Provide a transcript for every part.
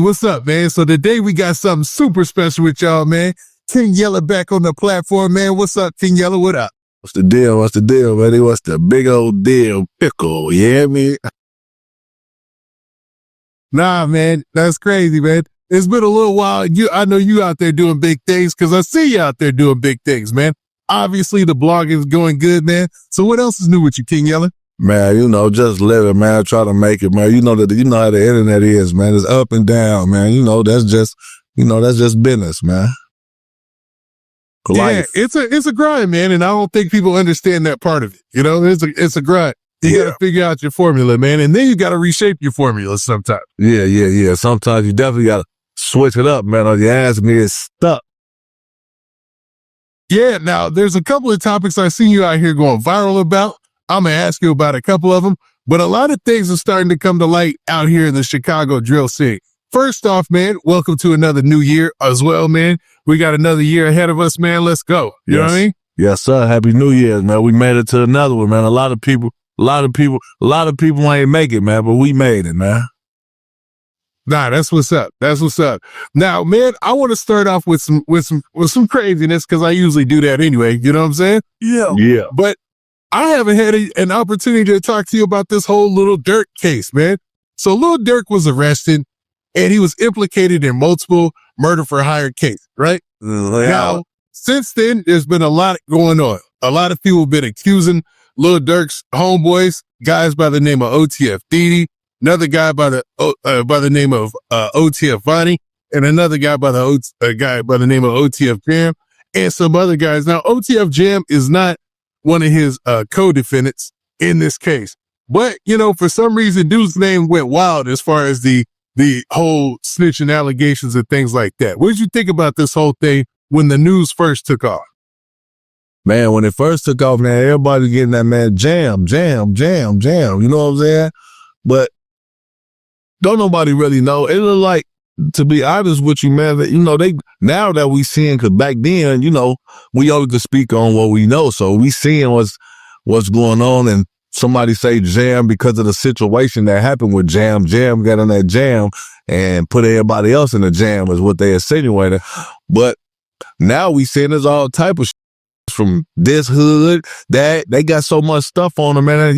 what's up, man? So today we got something super special with y'all, man. King Yella back on the platform, man. What's up, King Yella? What up? What's the deal? What's the deal, buddy? What's the big old deal? Pickle, you hear me? Nah, man, that's crazy, man. It's been a little while. I know you out there doing big things because I see you out there doing big things, man. Obviously, the blog is going good, man. So what else is new with you, King Yella? Man, you know, just living, man. Try to make it, man. You know how the internet is, man. It's up and down, man. That's just business, man. Life. Yeah, it's a grind, man, and I don't think people understand that part of it. It's a grind. You got to figure out your formula, man, and then you got to reshape your formula sometimes. Yeah. Sometimes you definitely got to switch it up, man, or your ass is stuck. Yeah, now there's a couple of topics I see you out here going viral about. I'm going to ask you about a couple of them, but a lot of things are starting to come to light out here in the Chicago drill scene. First off, man, welcome to another new year as well, man. We got another year ahead of us, man. Let's go. You know what I mean? Yes, sir. Happy New Year, man. We made it to another one, man. A lot of people ain't make it, man, but we made it, man. Nah, that's what's up. That's what's up. Now, man, I want to start off with some craziness because I usually do that anyway. You know what I'm saying? Yeah. But I haven't had an opportunity to talk to you about this whole Lil Durk case, man. So Lil Durk was arrested and he was implicated in multiple murder for hire cases, right? Yeah. Now, since then, there's been a lot going on. A lot of people have been accusing Lil Durk's homeboys, guys by the name of OTF Boogie, another guy by the name of OTF Bonnie, and another guy by the name of OTF Jam, and some other guys. Now, OTF Jam is not one of his co-defendants in this case. But, for some reason, dude's name went wild as far as the whole snitching allegations and things like that. What did you think about this whole thing when the news first took off? Man, when it first took off, man, everybody getting that, man, jam. You know what I'm saying? But don't nobody really know. It look like, to be honest with you, man, that, now that we seeing, because back then, we only could speak on what we know. So we seeing what's going on, and somebody say jam because of the situation that happened with Jam. Jam got on that jam and put everybody else in the jam is what they insinuated. But now we seeing there's all type of from this hood that they got so much stuff on them, man.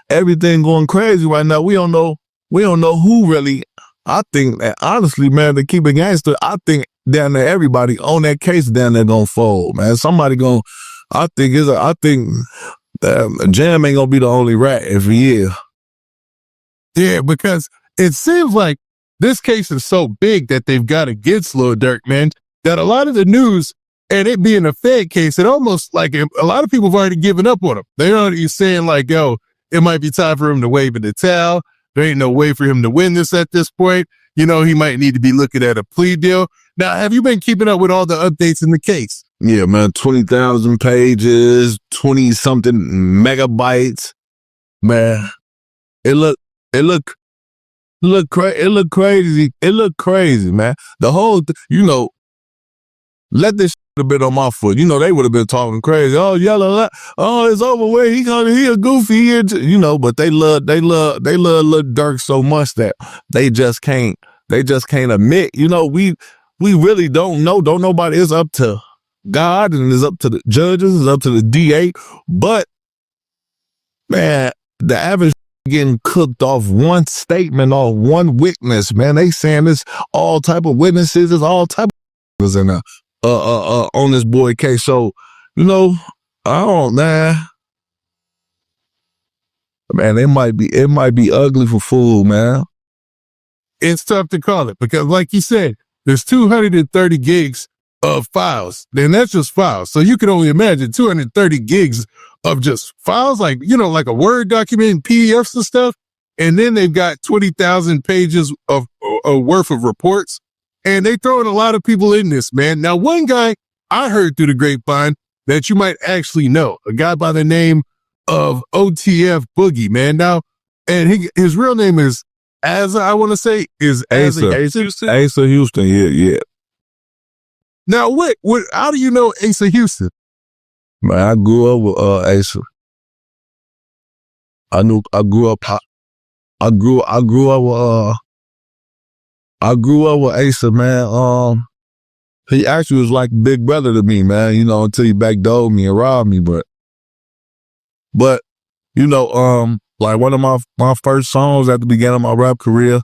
Everything going crazy right now. We don't know who really. I think that honestly, man, to keep it gangster, I think down there everybody on that case down there gonna fold, man. I think Jam ain't gonna be the only rat if he is. Yeah, because it seems like this case is so big that they've got against Lil Durk, man, that a lot of the news, and it being a Fed case, it almost like a lot of people have already given up on him. They're already saying like, yo, it might be time for him to wave in the towel. There ain't no way for him to win this at this point. He might need to be looking at a plea deal. Now, have you been keeping up with all the updates in the case? Yeah, man, 20,000 pages, 20-something megabytes. Man, it look crazy. It look crazy, man. The whole, let this have been on my foot. They would have been talking crazy. Oh, Yella, it's over with. He a goofy here, but they love Lil Durk so much that they just can't admit, we really don't know. Don't nobody. It's up to God, and it's up to the judges, it's up to the DA. But man, the average getting cooked off one statement, off one witness, man. They saying this all type of witnesses, there's all type of in there. On this boy case. So, I don't, man, it might be ugly for fool, man. It's tough to call it because, like you said, there's 230 gigs of files. Then that's just files. So you can only imagine 230 gigs of just files, like, like a Word document, PDFs and stuff. And then they've got 20,000 pages of worth of reports. And they throwing a lot of people in this, man. Now, one guy I heard through the grapevine that you might actually know, a guy by the name of OTF Boogie, man. Now, and his real name is Asa, I want to say, is Asa Houston. Asa Houston, yeah. Now, how do you know Asa Houston? Man, I grew up with Asa. I grew up with I grew up with Asa, man. He actually was like big brother to me, man, you know, until he backdoored me and robbed me. But, you know, like one of my first songs at the beginning of my rap career,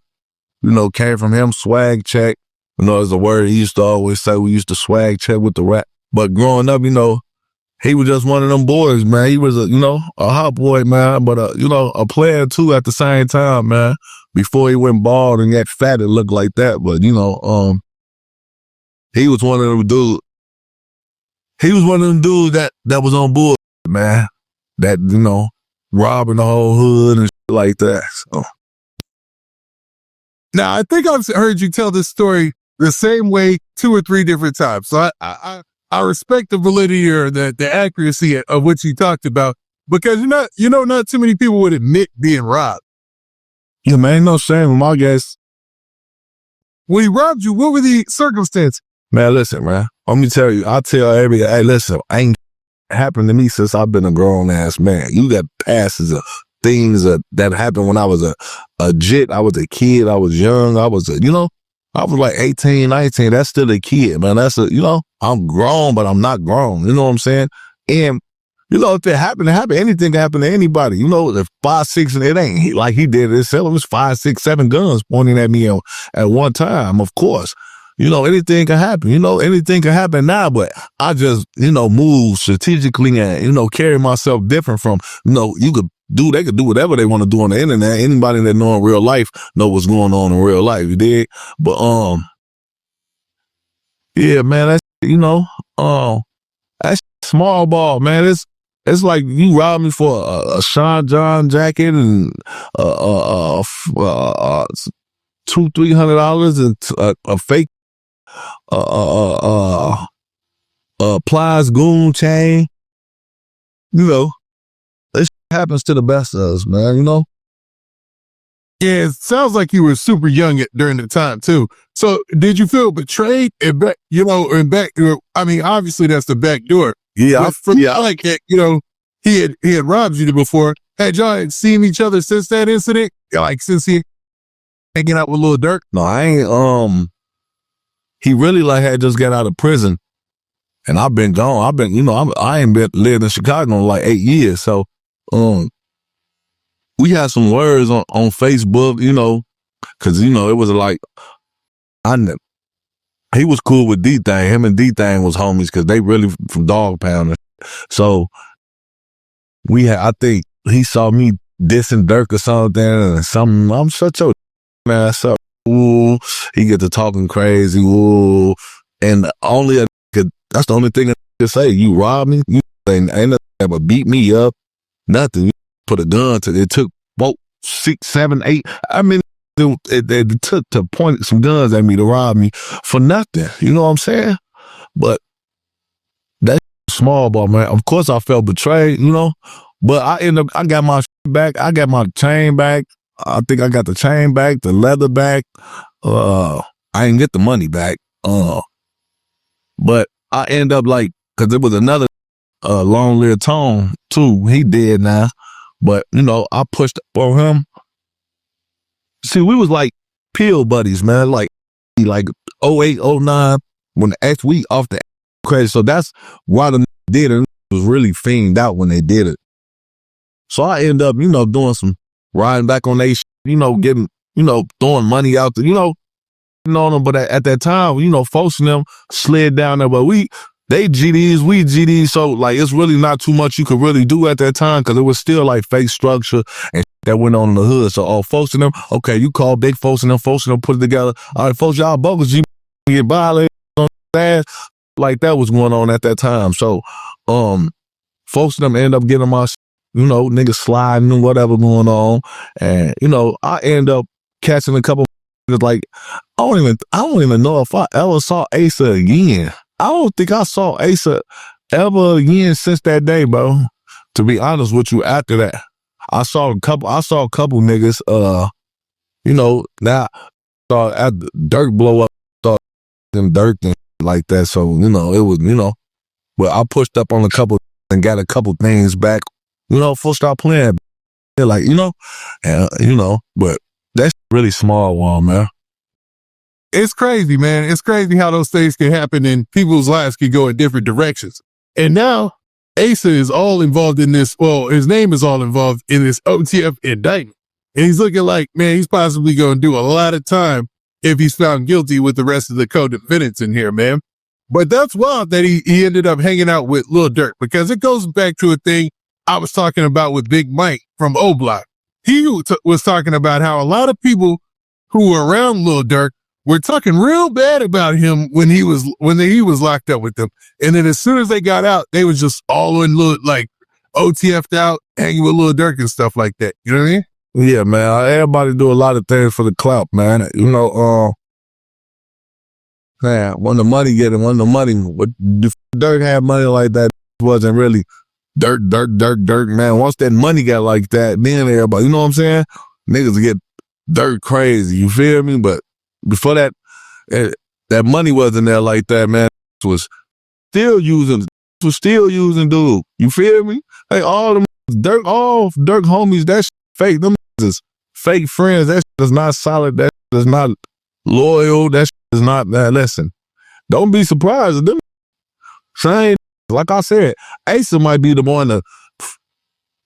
you know, came from him, Swag Check. You know, it's a word he used to always say. We used to swag check with the rap. But growing up, you know, he was just one of them boys, man. He was a hot boy, man, but a player too at the same time, man. Before he went bald and got fat, it looked like that. But, he was one of them dudes. He was one of them dudes that was on board, man. That, robbing the whole hood and shit like that. So. Now, I think I've heard you tell this story the same way 2 or 3 different times. So I respect the validity or the accuracy of what you talked about, because not too many people would admit being robbed. Yeah, man, ain't no shame in my guess. When he robbed you, what were the circumstances? Man, listen, man. Let me tell you, I tell everybody, hey, listen, ain't happened to me since I've been a grown-ass man. You got passes of things that happened when I was a jit. I was a kid. I was young. I was like 18, 19. That's still a kid, man. I'm grown, but I'm not grown. You know what I'm saying? And, if it happened, it happened. Anything can happen to anybody. If 5, 6, and it ain't like he did it himself. It was 5, 6, 7 guns pointing at me at one time, of course. Anything can happen. Anything can happen now, but I just, move strategically and, carry myself different from, they could do whatever they want to do on the internet. Anybody that know in real life know what's going on in real life, you dig? But, yeah, man, that's small ball, man. It's like you robbed me for a Sean John jacket and, $200-300 and a fake Plies goon chain. This happens to the best of us, man, Yeah, it sounds like you were super young during the time too. So did you feel betrayed? Obviously that's the back door. Yeah, like that, he had robbed you before. Had y'all seen each other since that incident? Like since he hanging out with Lil Durk? No, I ain't. He really had just got out of prison, and I've been gone. I ain't been lived in Chicago in like 8 years. So, we had some words on Facebook, because it was like he was cool with D-Thang. Him and D-Thang was homies because they really from Dog Pound. So I think he saw me dissing Durk or something, and I'm such a man. So, ooh, he get to talking crazy. Ooh, and that's the only thing I can say. You robbed me. You ain't nothing ever beat me up. Nothing. You put a gun to it. Took 4, 6, 7, 8. I mean, it took to point some guns at me to rob me for nothing. You know what I'm saying? But that's small ball, man. Of course, I felt betrayed. But I got my back. I got my chain back. I think I got the chain back, the leather back. I didn't get the money back. But I end up because there was another Long Live Tone too. He dead now. But, I pushed for him. See, we was like pill buddies, man. Like 08, 09, when the we off the credit. So that's why the did it. It was really fiend out when they did it. So I end up, doing some riding back on they, getting, throwing money out there, them. But at that time, folks and them slid down there. But they GDs, we GDs. So it's really not too much you could really do at that time because it was still fake structure and that went on in the hood. So all folks and them, okay, you call big folks and them put it together. All right, folks, y'all bogus, G get violated on that. That was going on at that time. So, folks and them end up getting my, niggas sliding and whatever going on. And, I end up catching a couple I don't even know if I ever saw Asa again. I don't think I saw Asa ever again since that day, bro. To be honest with you, after that, I saw a couple niggas, now saw after Durk blow up, saw them Durk and like that. So, it was, but I pushed up on a couple and got a couple things back, folks start playing, and, but that's really small one, man. It's crazy, man. It's crazy how those things can happen and people's lives can go in different directions. And now Asa is all involved in this. Well, his name is all involved in this OTF indictment. And he's looking like, man, he's possibly going to do a lot of time if he's found guilty with the rest of the co-defendants in here, man. But that's wild that he ended up hanging out with Lil Durk, because it goes back to a thing I was talking about with Big Mike from O Block. He was talking about how a lot of people who were around Lil Durk were talking real bad about him when he was locked up with them. And then as soon as they got out, they was just all in like OTF'd out, hanging with Lil Durk and stuff like that. You know what I mean? Yeah, man. Everybody do a lot of things for the clout, man. You know, man, when the money, but if Durk had money like that, it wasn't really Durk, man. Once that money got like that, then everybody, you know what I'm saying? Niggas get Durk crazy, you feel me? But before that, that money wasn't there like that, man. Was still using dude. You feel me? Hey, all them Durk homies, that shit fake. Them is fake friends. That shit is not solid. That shit is not loyal. That shit is not that. Listen, don't be surprised if them same. Like I said, Asa might be the one to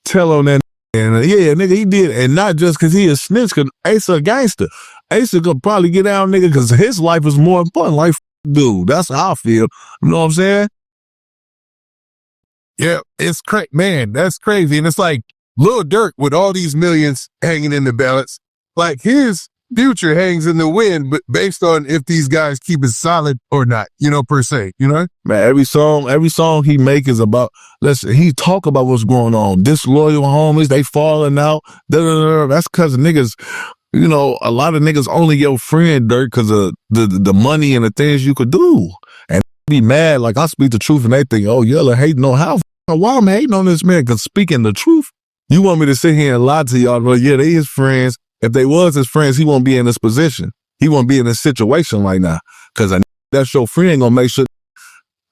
tell on that. And yeah, nigga, he did. And not just because he a snitch, because Asa a gangster. Asa could probably get out, nigga, because his life is more important. Like, dude, that's how I feel. You know what I'm saying? Yeah, it's crazy. Man, that's crazy. And it's like Lil Durk with all these millions hanging in the balance, like his future hangs in the wind, but based on if these guys keep it solid or not, you know, per se, you know? Man, every song he make is about, listen, he talk about what's going on. Disloyal homies, they falling out. That's because niggas, you know, a lot of niggas only your friend, Durk, because of the money and the things you could do. And be mad, like I speak the truth and they think, oh, Yella hating on how, why I'm hating on this man? Because speaking the truth, you want me to sit here and lie to y'all, well, yeah, they his friends. If they was his friends, he won't be in this position. He won't be in this situation right now. Because that's your friend gonna make sure,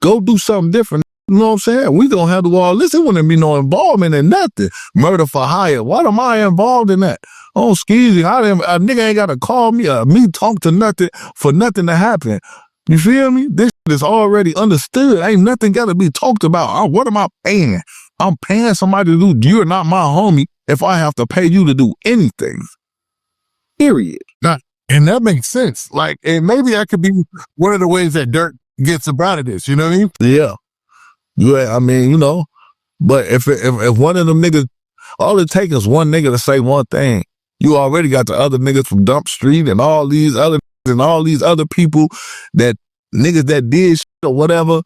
go do something different. You know what I'm saying? We gonna handle all this. It wouldn't be no involvement in nothing. Murder for hire. What am I involved in that? Oh, skeezy. A nigga ain't gotta call me me talk to nothing for nothing to happen. You feel me? This is already understood. Ain't nothing gotta be talked about. What am I paying? I'm paying somebody to do. You're not my homie if I have to pay you to do anything. Period. And that makes sense. Like, and maybe that could be one of the ways that Durk gets about it is, you know what I mean? Yeah, I mean, you know, but if one of them niggas, all it takes is one nigga to say one thing. You already got the other niggas from Dump Street and all these other people that niggas that did shit or whatever,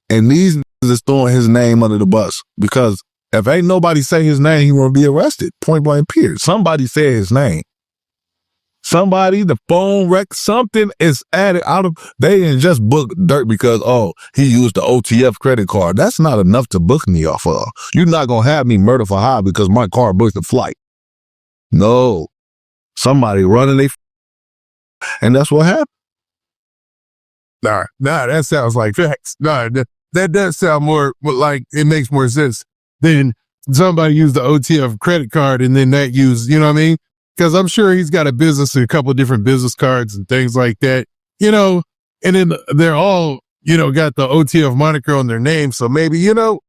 and these niggas is throwing his name under the bus. Because if ain't nobody say his name, he won't be arrested. Point blank period. Somebody said his name. Somebody, the phone wreck, something is added out of, they didn't just book Durk because, oh, he used the OTF credit card. That's not enough to book me off of. You're not going to have me murder for hire because my car booked a flight. No. Somebody running and that's what happened. Nah, that sounds like facts. Nah, that does sound more like it makes more sense than somebody used the OTF credit card and then that used, you know what I mean? Because I'm sure he's got a business and a couple of different business cards and things like that, you know, and then they're all, you know, got the OTF moniker on their name. So maybe, you know,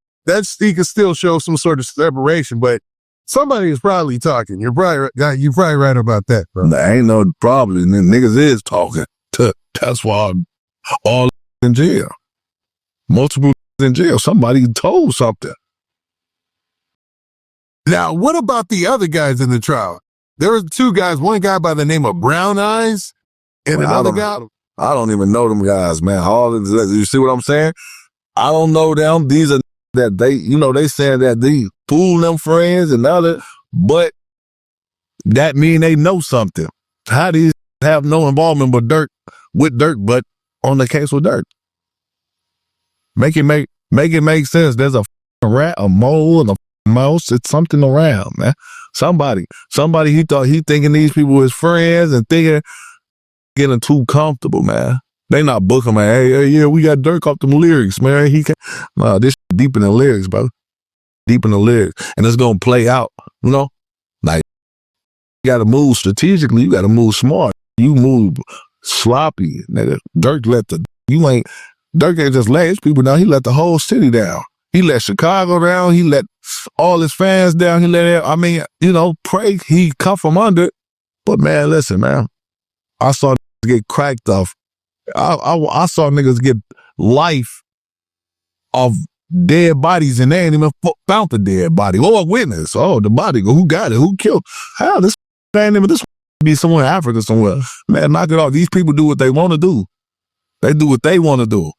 he can still show some sort of separation, but somebody is probably talking. You're probably right about that, bro. There ain't no problem. Niggas is talking. That's why I'm all in jail. Multiple in jail. Somebody told something. Now, what about the other guys in the trial? There were two guys, one guy by the name of Brown Eyes and another guy. I don't even know them guys, man. You see what I'm saying? I don't know them. These are that they, you know, they saying that they fool them friends and other, but that mean they know something. How these have no involvement with Durk, but on the case with Durk? Make it make sense. There's a rat, a mole, and a mouse. It's something around, man. Somebody he thought he thinking these people was friends and thinking getting too comfortable, man. They not booking, man. Hey, yeah, we got Durk off them lyrics, man. This deep in the lyrics, bro. Deep in the lyrics. And it's gonna play out, you know? Like, you gotta move strategically, you gotta move smart. You move sloppy. Nigga, Durk ain't just let his people down. He let the whole city down. He let Chicago down. He let all his fans down. He let, pray he come from under. But man, listen, man, I saw niggas get cracked off. I saw niggas get life of dead bodies and they ain't even found the dead body or a witness. Oh, the body, who got it? Who killed? How this ain't even this be somewhere in Africa somewhere. Man, knock it off. These people do what they want to do. They do what they want to do.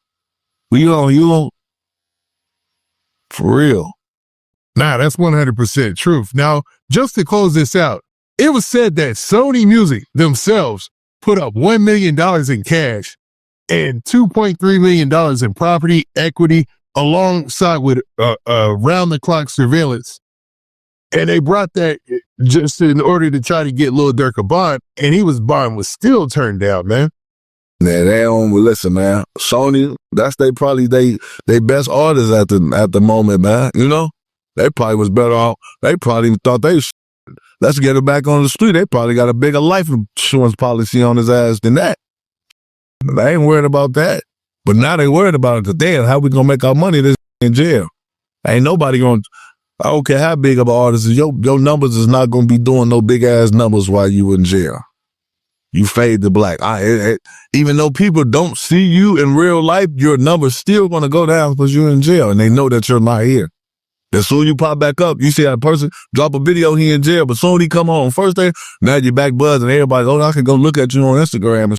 You don't, for real. Nah, that's 100% truth. Now, just to close this out, it was said that Sony Music themselves put up $1 million in cash and $2.3 million in property equity alongside with round-the-clock surveillance. And they brought that just in order to try to get Lil Durk a bond, and bond was still turned down, man. Yeah, they don't listen, man. Sony, that's probably they best artists at the moment, man. You know, they probably was better off. They probably thought let's get it back on the street. They probably got a bigger life insurance policy on his ass than that. They ain't worried about that. But now they worried about it. Damn, how we gonna make our money this in jail? Ain't nobody gonna. I don't care how big of an artist is. Your numbers is not gonna be doing no big ass numbers while you in jail. You fade to black. Even though people don't see you in real life, your number's still gonna go down because you're in jail, and they know that you're not here. As soon as you pop back up, you see that person drop a video, he in jail, but soon he come on first day, now you're back buzzing. Everybody, I can go look at you on Instagram.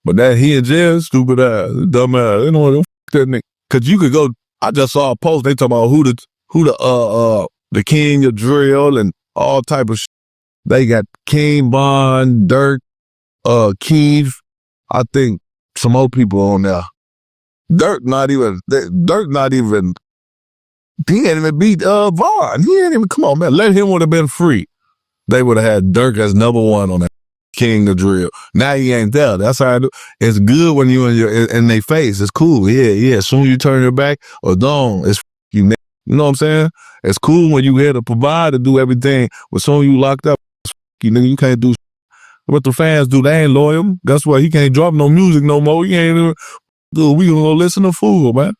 But that he in jail, stupid ass, dumb ass. You know that nigga. Cause you could go. I just saw a post. They talking about who the king of drill and all type of shit. They got King Bond, Durk, Keith. I think some old people on there. Durk not even. He ain't even beat Vaughn. He ain't even. Come on, man. Let him would have been free. They would have had Durk as #1 on that king of drill. Now he ain't there. That's how I do. It's good when you in their face. It's cool. Yeah. As soon as you turn your back or don't, it's you. You know what I'm saying? It's cool when you here to provide to do everything. But soon you locked up, you can't do what the fans do. They ain't loyal. That's why he can't drop no music no more. He ain't even. Dude, we gonna go listen to Fool, man.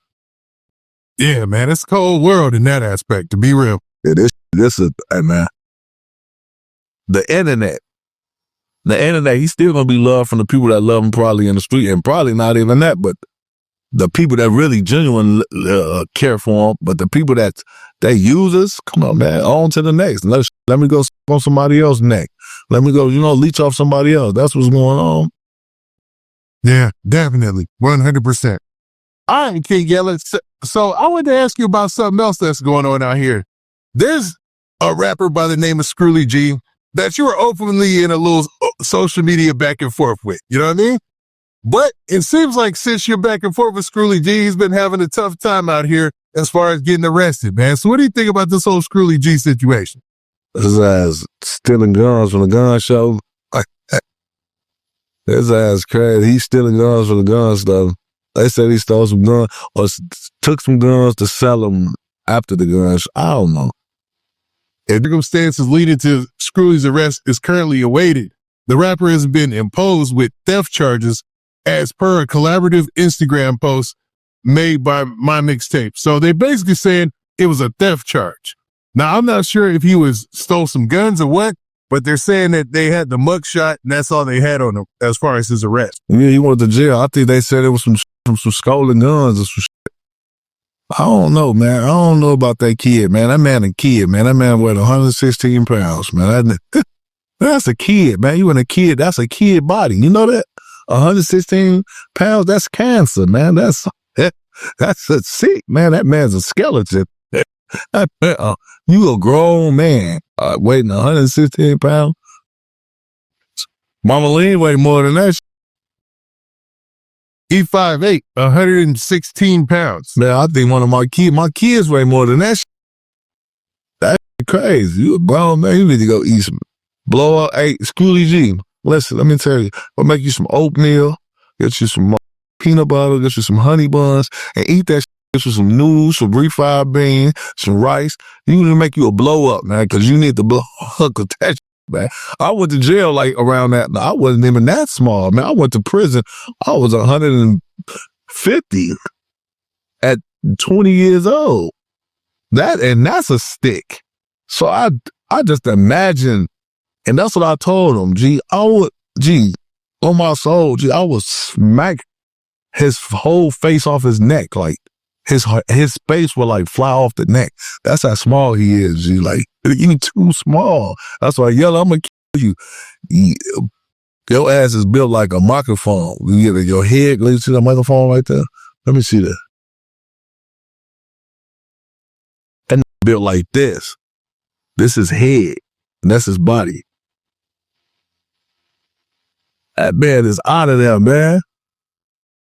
Yeah, man, it's a cold world in that aspect, to be real. Yeah, this is, hey, man. The internet, he's still going to be loved from the people that love him probably in the street, and probably not even that, but the people that really genuinely care for him, but the people that they users, come on, man, on to the next. Let me go on somebody else's neck. Let me go, leech off somebody else. That's what's going on. Yeah, definitely, 100%. All right, King Yella. So I wanted to ask you about something else that's going on out here. There's a rapper by the name of Scrooly G that you were openly in a little social media back and forth with. You know what I mean? But it seems like since you're back and forth with Scrooly G, he's been having a tough time out here as far as getting arrested, man. So what do you think about this whole Scrooly G situation? His ass stealing guns from the gun show. His ass crazy. He's stealing guns from the gun stuff. They said he stole some guns or took some guns to sell them after the guns. I don't know. If circumstances leading to Scrooly's arrest is currently awaited, the rapper has been imposed with theft charges as per a collaborative Instagram post made by My Mixtape. So they're basically saying it was a theft charge. Now, I'm not sure if he stole some guns or what, but they're saying that they had the mugshot and that's all they had on him as far as his arrest. Yeah, he went to jail. I think they said it was some stolen guns or some shit. I don't know, man. I don't know about that kid, man. That man a kid, man. That man weighed 116 pounds, man. That's a kid, man. You and a kid, that's a kid body. You know that? 116 pounds, that's cancer, man. That's a sick, man. That man's a skeleton. You a grown man weighing 116 pounds. Mama Lean weigh more than that. He 5'8", 116 pounds. Man, I think one of my kids weigh more than that. That's crazy. You a grown man. You need to go eat some blow up. Hey, Scrooly G, listen, let me tell you. I'll make you some oatmeal, get you some peanut butter, get you some honey buns, and eat that shit. Get you some noodles, some refried beans, some rice. You need to make you a blow up, man, because you need to blow up. man. I went to jail like around that. I wasn't even that small, man. I went to prison. I was 150 at 20 years old. That's a stick. So I just imagine, and that's what I told him. On my soul, I would smack his whole face off his neck, like his face would like fly off the neck. That's how small he is. Like, you too small. That's why Yella, I'm gonna kill you. Your ass is built like a microphone. Your head, let me see that microphone right there. Let me see that. And built like this. This is head, and that's his body. That man is out of there, man.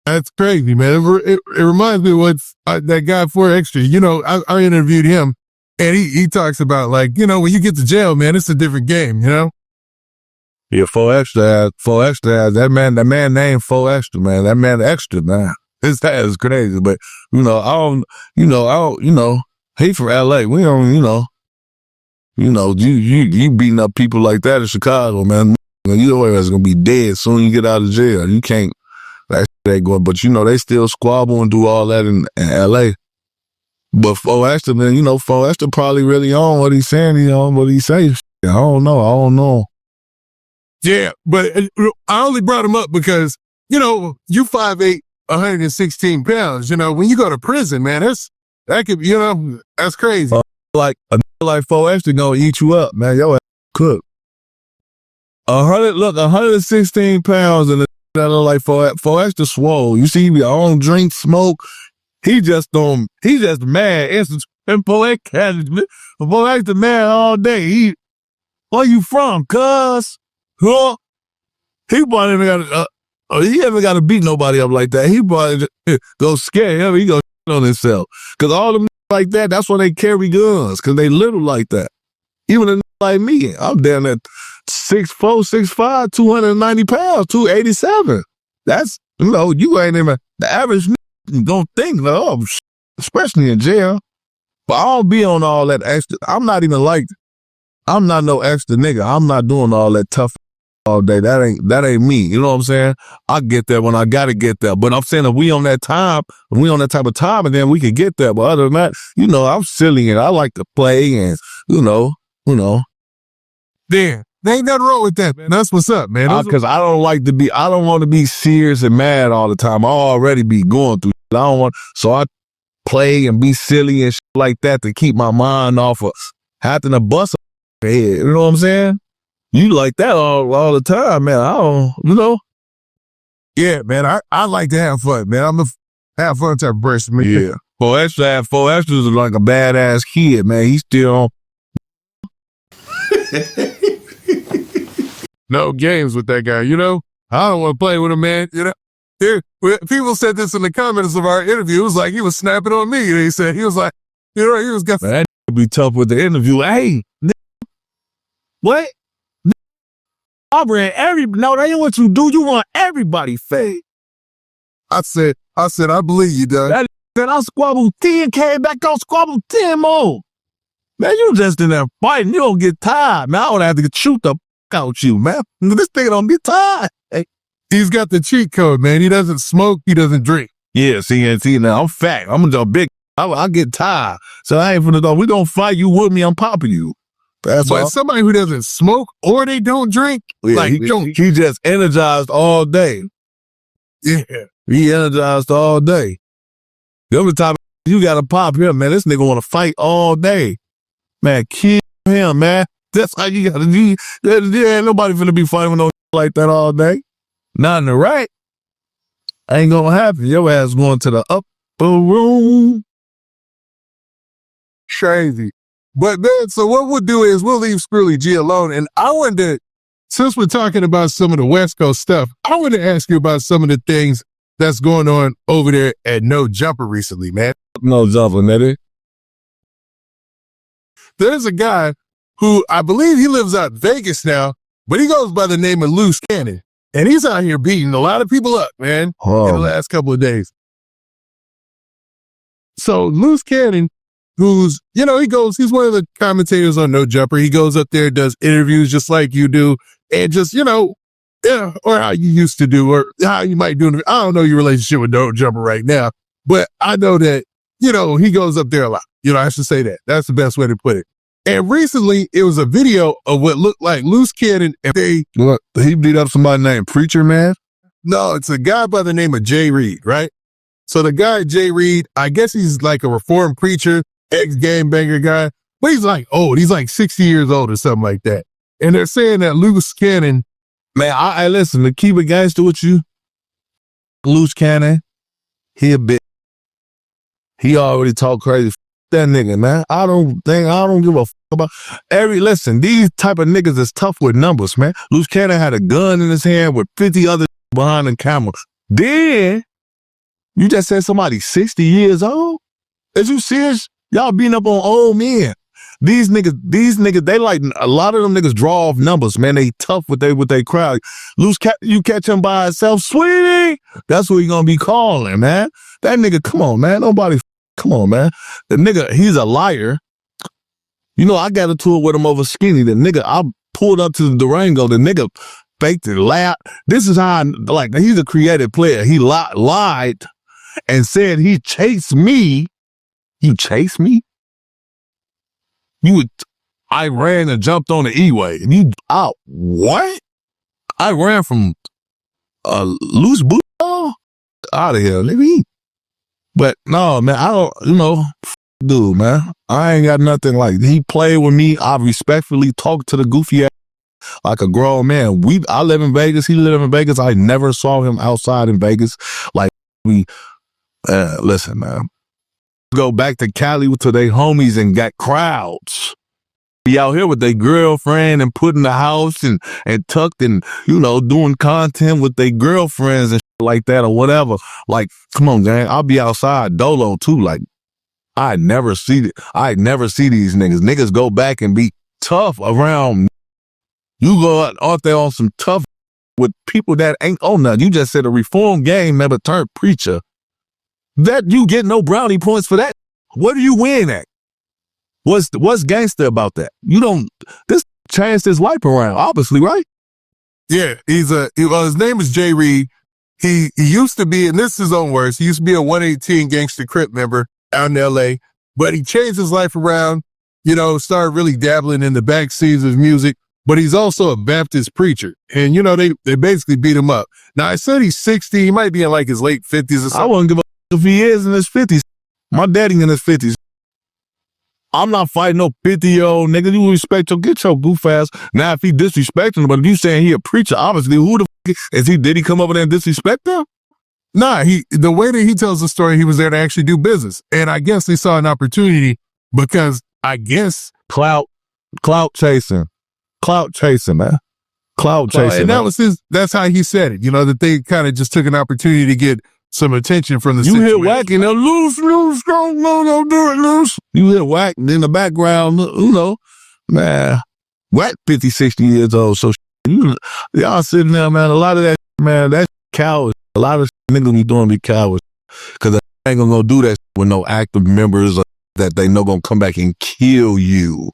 That's crazy, man. It reminds me of what's that guy 4Extra. You know, I interviewed him, and he talks about, like, you know, when you get to jail, man, it's a different game, you know? Yeah, 4Extra, that man named 4Extra, man. That man extra, man. That is crazy. But, he from LA. We don't, you beating up people like that in Chicago, man. You always gonna be dead as soon as you get out of jail. You can't, that shit ain't going, but they still squabble and do all that in LA. But 4Extra, man, 4Extra probably really on what he's saying, what he say. I don't know. Yeah, but I only brought him up because, you 5'8", 116 pounds. When you go to prison, man, that's crazy. Like 4Extra gonna eat you up, man. Your ass cook. 116 pounds and that look like 4Extra swole. You see, I don't drink, smoke. He just mad. And 4Extra mad all day. Where you from, cuz? Huh? He probably ever got to beat nobody up like that. He probably go scare him. He go on himself. Cause all them like that, that's why they carry guns. Cause they little like that. Even a like me, I'm down at 6'4", 6'5", 290 pounds, 287. That's, you ain't even, the average don't think, especially in jail. But I don't be on all that extra. I'm not no extra nigga. I'm not doing all that tough all day. That ain't me. You know what I'm saying? I get there when I gotta get there. But I'm saying if we on that type of time, and then we can get there. But other than that, I'm silly and I like to play and, There ain't nothing wrong with that, man. That's what's up, man. Because I don't want to be serious and mad all the time. I already be going through shit. So I play and be silly and shit like that to keep my mind off of having to bust a head. You know what I'm saying? You like that all the time, man. I don't. Yeah, man. I like to have fun, man. I'm a have fun type of person, man. Yeah. 4Extra is like a badass kid, man. He's still on. No games with that guy, I don't want to play with him, man. People said this in the comments of our interview. It was like he was snapping on me. They said he was like, he was got. Man, that be tough with the interview. Hey, what? No, that ain't what you do. You want everybody fade. I said, I believe you, Doug. Then I squabbled 10, came back on squabbled 10 more. Man, you just in there fighting. You don't get tired, man. I would have to shoot the out you, man. This thing don't get tired. Hey. He's got the cheat code, man. He doesn't smoke. He doesn't drink. Yeah, see, now I'm fat. I'm a big. I get tired. So I ain't finna know. We don't fight. You with me, I'm popping you. That's but somebody who doesn't smoke or they don't drink, yeah, he just energized all day. Yeah. He energized all day. The other time you gotta pop him, man. This nigga wanna fight all day. Man, kill him, man. That's how you gotta do. There ain't nobody finna be fighting with no like that all day. Not in the right. Ain't gonna happen. Your ass going to the upper room. Crazy. But man, so what we'll do is we'll leave Screwly G alone. And I wanted to, since we're talking about some of the West Coast stuff, I want to ask you about some of the things that's going on over there at No Jumper recently, man. No Jumper, nigga. There's a guy who I believe he lives out in Vegas now, but he goes by the name of Luce Cannon. And he's out here beating a lot of people up, man, in the last couple of days. So Luce Cannon who's, you know, he's one of the commentators on No Jumper. He goes up there, does interviews just like you do, and just, you know, yeah, or how you used to do, or how you might do. I don't know your relationship with No Jumper right now, but I know that, you know, he goes up there a lot. You know, I should say that. That's the best way to put it. And recently, it was a video of what looked like Luce Cannon, and he beat up somebody named Preacher Man? No, it's a guy by the name of Jay Reed, right? So the guy, Jay Reed, I guess he's like a reformed preacher, ex-gangbanger guy, but he's like old. He's like 60 years old or something like that. And they're saying that Luce Cannon, man, I listen, to keep it gangster with you, Luce Cannon, he a bit, he already talk crazy. That nigga, man. I don't give a fuck about listen, these type of niggas is tough with numbers, man. Luce Cannon had a gun in his hand with 50 others behind the camera. Then, you just said somebody 60 years old? Is you serious? Y'all beating up on old men. These niggas, they like, a lot of them niggas draw off numbers, man. They tough with they crowd. You catch him by himself, sweetie. That's what he gonna be calling, man. That nigga, come on, man. Come on, man. The nigga, he's a liar. You know, I got into it with him over Skinny. The nigga, I pulled up to the Durango. The nigga faked it, laughed. This is how, he's a creative player. He lied and said he chased me. You chased me? I ran and jumped on the E-way. And what? I ran from Luce Boogie out of here, nigga. But no, man, I don't, you know, dude, man. I ain't got nothing like, he played with me. I respectfully talked to the goofy ass like a grown man. I live in Vegas. He live in Vegas. I never saw him outside in Vegas. Like, listen, man. Go back to Cali to their homies and got crowds. Be out here with their girlfriend and put in the house and tucked and, you know, doing content with their girlfriends and shit like that or whatever. Like, come on, gang. I'll be outside dolo too. Like, I never see these niggas. Niggas go back and be tough around. You go out there on some tough with people that ain't on nothing. You just said a reform gang member turned preacher. That you get no brownie points for that. What do you win at? What's gangster about that? This changed his life around, obviously, right? Yeah, his name is Jay Reed. He used to be, and this is his own words, he used to be a 118 Gangsta Crip member out in LA, but he changed his life around, you know, started really dabbling in the backseas of music, but he's also a Baptist preacher. And, you know, they basically beat him up. Now, I said he's 60, he might be in like his late 50s or something. I wouldn't give a if he is in his 50s. My daddy in his 50s. I'm not fighting no 50-year-old nigga. You respect get your goof ass. Now, if he disrespecting him, but if you saying he a preacher, obviously, who the f*** is he? Did he come over there and disrespect him? Nah, the way that he tells the story, he was there to actually do business. And I guess they saw an opportunity because I guess clout chasing, man. Clout chasing. And that's how he said it. You know, that they kind of just took an opportunity to get some attention from the situation. You hear Wack and Luce, don't do it, Luce. You hear Wack in the background, you know, man, Wack 50, 60 years old, so y'all sitting there, man, a lot of that, man, that's cowards. A lot of niggas be doing be cowards, because they ain't gonna go do that with no active members that they know gonna come back and kill you.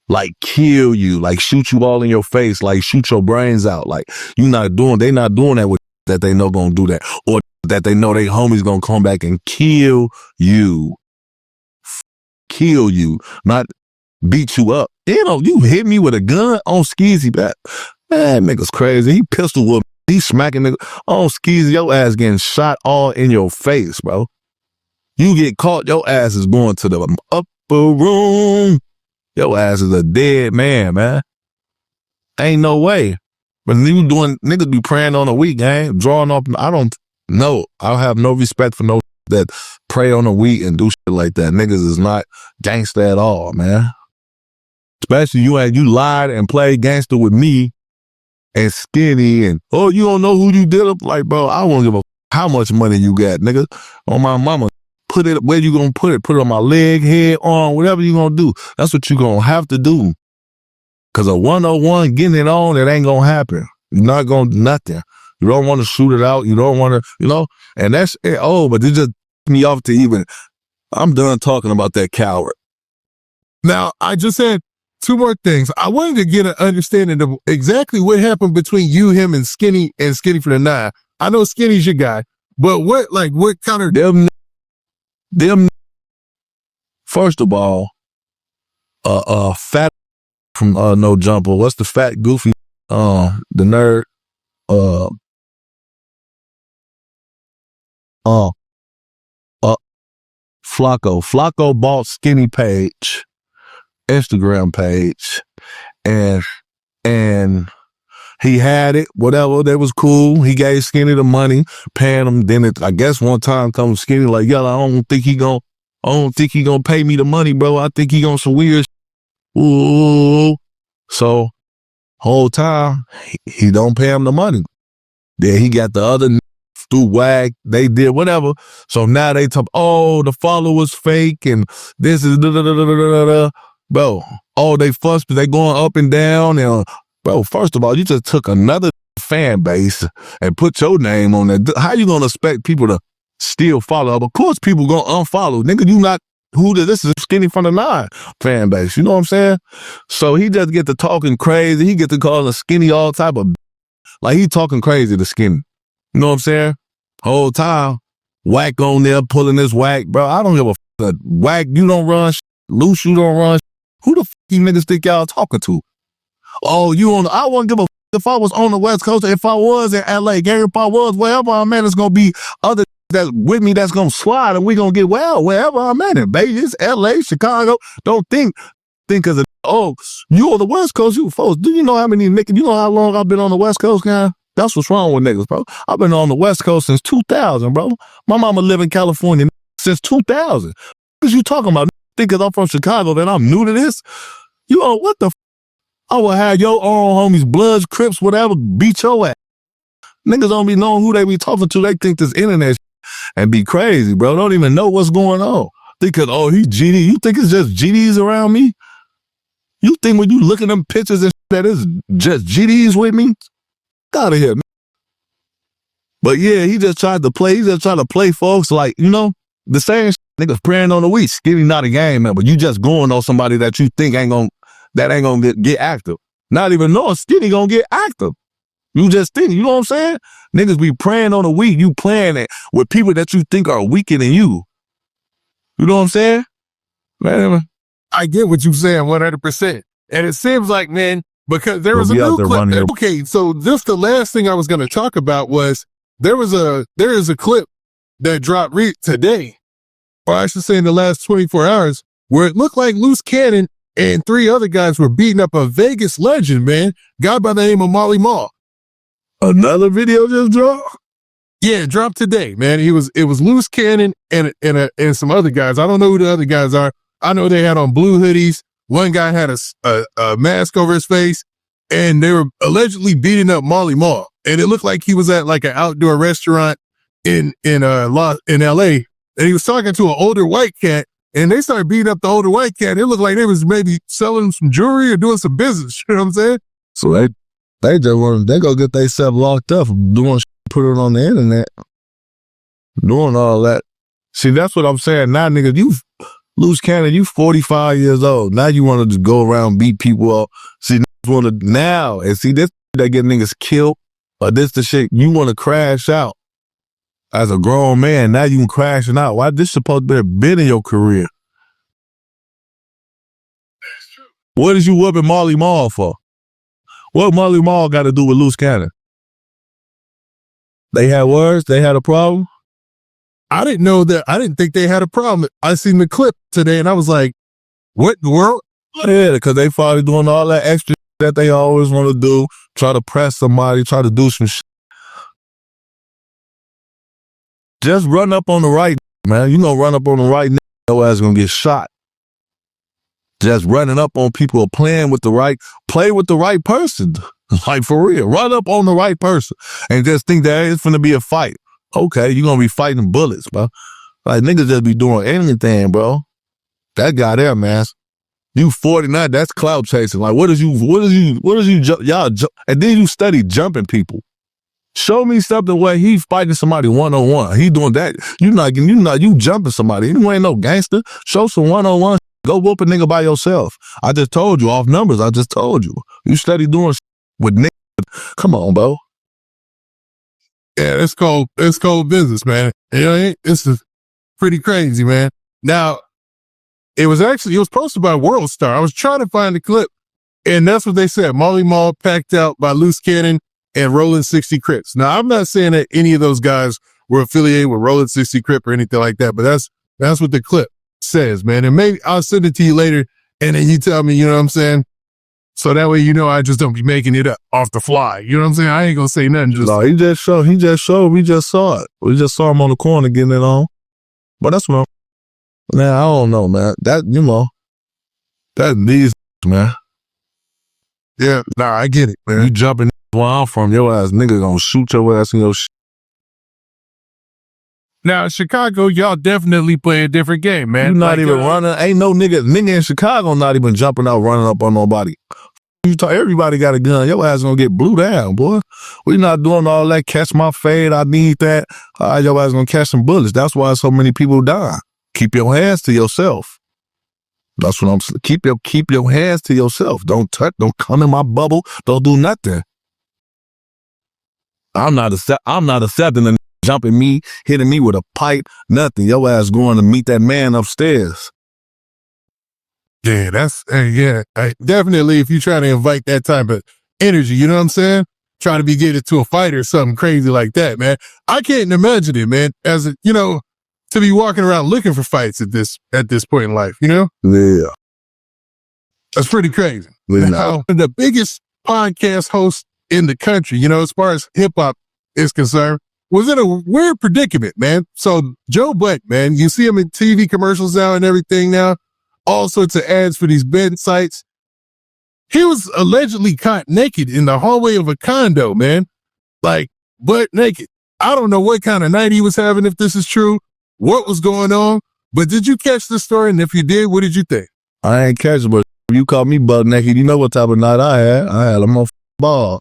Like kill you, like shoot you all in your face, like shoot your brains out. Like they not doing that with that they know gonna do that. Or that they know they homies gonna come back and kill you. Kill you, not beat you up. You know, you hit me with a gun on Skeezy back. Man, nigga's crazy. He pistol whooped. He smacking nigga on Skeezy. Your ass getting shot all in your face, bro. You get caught, your ass is going to the upper room. Your ass is a dead man. Ain't no way. But niggas be praying on a week, gang. Drawing off, I don't know. I have no respect for no that pray on a week and do shit like that. Niggas is not gangster at all, man. Especially you lied and played gangster with me and Skinny and, oh, you don't know who you did it? Like, bro, I won't give a how much money you got, nigga. On my mama. Put it where you gonna put it. Put it on my leg, head, arm, whatever you gonna do. That's what you gonna have to do. Cause a 101 getting it on, it ain't gonna happen. You're not gonna do nothing. You don't want to shoot it out. You don't want to, you know, and that's it. Oh, but it just me off to even, I'm done talking about that coward. Now, I just had two more things. I wanted to get an understanding of exactly what happened between you, him, and Skinny for the 9. I know Skinny's your guy, but what kind of them? First of all, fat from No Jumper. What's the fat goofy? The nerd. Flacco. Flacco bought Skinny page, Instagram page, and he had it, whatever, that was cool. He gave Skinny the money, paying him. Then I guess one time comes Skinny like, Yella, I don't think he gonna pay me the money, bro. I think he gonna some weird ooh. So whole time he don't pay him the money. Then he got the other through Wack, they did whatever. So now they talk, oh, the followers fake and this is bro. Oh, they fuss, but they going up and down. And bro, first of all, you just took another fan base and put your name on that. How you gonna expect people to still follow up? Of course, people gonna unfollow. Nigga, you not this is Skinny from the 9 fan base. You know what I'm saying? So he just get to talking crazy. He get to calling Skinny all type of like he talking crazy to Skinny. You know what I'm saying? Whole time, Wack on there pulling this Wack, bro. I don't give a f. Wack, you don't run. Luce, you don't run. Who the f you niggas think y'all talking to? Oh, you on? I wouldn't give a f if I was on the West Coast. If I was in LA, if I was wherever I'm at, it's gonna be other that's with me that's gonna slide, and we gonna get wherever I'm at. In Vegas, LA, Chicago. Don't think because of you on the West Coast, you folks. Do you know how many niggas? You know how long I've been on the West Coast, guy? That's what's wrong with niggas, bro. I've been on the West Coast since 2000, bro. My mama live in California since 2000. What you talking about? Think because I'm from Chicago that I'm new to this? You know, what the f? I will have your own homies, Bloods, Crips, whatever, beat your ass. Niggas don't be knowing who they be talking to. They think this internet and be crazy, bro. Don't even know what's going on. Think because, he GD. You think it's just GDs around me? You think when you look at them pictures and that it's just GDs with me? Out of here, man. But yeah, he just tried to play folks like, you know, the same niggas praying on the week. Skinny not a game member. You just going on somebody that you think ain't gonna get active. Not even knowing Skinny gonna get active. You just think, you know what I'm saying? Niggas be praying on the week. You playing it with people that you think are weaker than you. You know what I'm saying? Man, I get what you're saying 100%. And it seems like, man, because there was a new clip. Okay, so just the last thing I was going to talk about was there is a clip that dropped today, or I should say in the last 24 hours, where it looked like Loose Cannon and 3 other guys were beating up a Vegas legend, man, guy by the name of Molly Mall. Another video just dropped? Yeah, it dropped today, man. It was Loose Cannon and some other guys. I don't know who the other guys are. I know they had on blue hoodies. One guy had a mask over his face, and they were allegedly beating up Molly Mall. And it looked like he was at like an outdoor restaurant in LA, and he was talking to an older white cat, and they started beating up the older white cat. It looked like they was maybe selling some jewelry or doing some business. You know what I'm saying? So they go get themselves locked up for doing put it on the internet, doing all that. See, that's what I'm saying. Now, nigga, you Loose Cannon, you 45 years old. Now you want to just go around beat people up. See, want to now and see this that get niggas killed or this the shit you want to crash out as a grown man. Now you crashing out. Why this supposed to have been in your career? That's true. What is you whooping Molly Mall for? What Molly Mall got to do with Loose Cannon? They had words. They had a problem. I didn't know that. I didn't think they had a problem. I seen the clip today and I was like, what in the world? Yeah, because they probably doing all that extra that they always want to do. Try to press somebody, try to do some shit. Just run up on the right, man. You know, run up on the right, your ass gonna get shot. Just running up on people, play with the right person. Like for real, run up on the right person and just think that it's gonna be a fight. Okay, you're gonna be fighting bullets, bro. Like niggas just be doing anything, bro. That guy there, man. You 49, that's clout chasing. Like, y'all, and then you study jumping people. Show me something where he fighting somebody one-on-one. He doing that. You jumping somebody. You ain't no gangster. Show some one-on-one. Go whoop a nigga by yourself. I just told you off numbers. I just told you. You steady doing with niggas. Come on, bro. Yeah, it's cold business, man. You know, it's pretty crazy, man. Now, it was posted by World Star. I was trying to find the clip, and that's what they said. Molly Mall packed out by Luce Cannon and Rollin' 60 Crips. Now, I'm not saying that any of those guys were affiliated with Rollin' 60 Crip or anything like that, but that's what the clip says, man. And maybe I'll send it to you later, and then you tell me, you know what I'm saying? So that way, you know, I just don't be making it up off the fly. You know what I'm saying? I ain't gonna say nothing. No, he just showed. We just saw it. We just saw him on the corner getting it on. But that's what, man, I don't know, man. That these, man. Yeah, nah, I get it, man. You jumping where I'm from, your ass nigga gonna shoot your ass in your shit. Now, Chicago, y'all definitely play a different game, man. You not even running. Ain't no nigga in Chicago not even jumping out running up on nobody. Everybody got a gun. Your ass gonna get blew down, boy. We not doing all that. Catch my fade. I need that. Your ass gonna catch some bullets. That's why so many people die. Keep your hands to yourself. That's what I'm saying. Keep your hands to yourself. Don't touch. Don't come in my bubble. Don't do nothing. I'm not accepting a jumping me, hitting me with a pipe, nothing. Your ass going to meet that man upstairs. Yeah, definitely if you try to invite that type of energy, you know what I'm saying? Trying to be getting to a fight or something crazy like that, man. I can't imagine it, man, to be walking around looking for fights at this point in life, you know? Yeah. That's pretty crazy. Yeah. Now, the biggest podcast host in the country, you know, as far as hip hop is concerned, was in a weird predicament, man. So Joe Budden, man, you see him in TV commercials now and everything now, all sorts of ads for these betting sites. He was allegedly caught naked in the hallway of a condo, man, like butt naked. I don't know what kind of night he was having, if this is true, what was going on, but did you catch this story? And if you did, what did you think? I ain't catch it, but you caught me butt naked. You know what type of night I had. I had a motherfucking ball.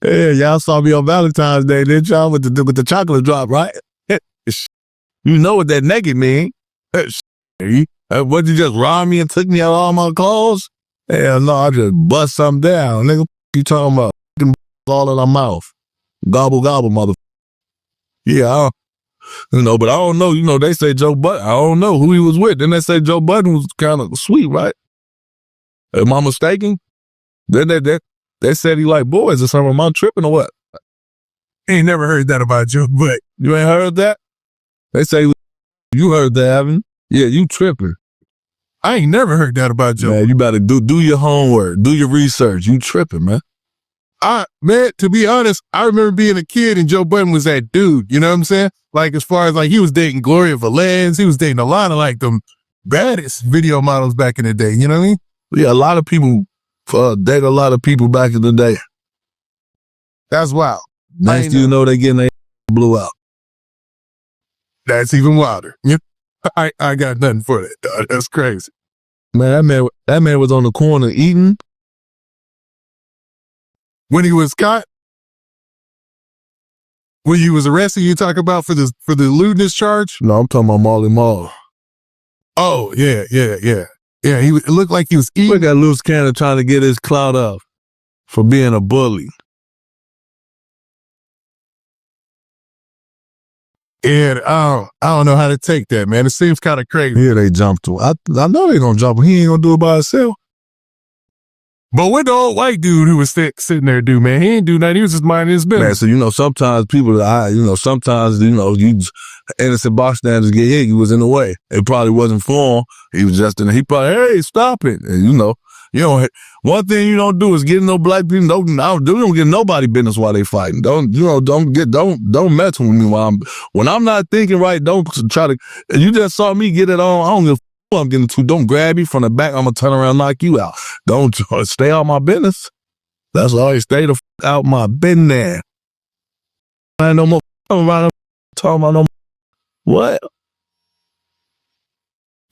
Yeah, y'all saw me on Valentine's Day, didn't y'all, with the chocolate drop, right? You know what that naked mean. What, you just robbed me and took me out all my clothes? Hell no, I just bust something down. Nigga, you talking about? All in our mouth. Gobble, gobble, mother. Yeah, but I don't know. They say Joe Budden. I don't know who he was with. Then they say Joe Budden was kind of sweet, right? Am I mistaken? Then they said he like boys or something. Am I tripping or what? Ain't never heard that about Joe Budden. You ain't heard that? They say you heard that, haven't you? Yeah, you tripping. I ain't never heard that about Joe. Man, you better do your homework, do your research. You tripping, man. Man, to be honest, I remember being a kid and Joe Budden was that dude, you know what I'm saying? Like, as far as like, he was dating Gloria Valens, he was dating a lot of like them baddest video models back in the day, you know what I mean? Yeah, a lot of people date a lot of people back in the day. That's wild. Next you know, they getting their blew out. That's even wilder. I got nothing for that, dog. That's crazy. Man, that man was on the corner eating. When he was caught? When he was arrested, you talk about for the lewdness charge? No, I'm talking about Molly Mall. Oh, yeah. Yeah, it looked like he was eating. Look at Luce Cannon trying to get his clout up for being a bully. And I don't know how to take that, man. It seems kind of crazy. Yeah, they jumped him. I know they gonna jump him. He ain't gonna do it by himself. But what the old white dude who was sitting there do, man? He ain't do nothing. He was just minding his business. Man, so sometimes people, sometimes you innocent bystanders get hit. You was in the way. It probably wasn't for him. He was just in there. He probably, hey, stop it. And one thing you don't do is get no black people. Don't get nobody business while they fighting. Don't mess with me when I'm not thinking right. Don't try to. You just saw me get it on. I don't give a fuck who I'm getting to. Don't grab me from the back. I'm gonna turn around and knock you out. Don't stay out my business. That's all. Stay the fuck out my business. I ain't no more around talking about no more. What?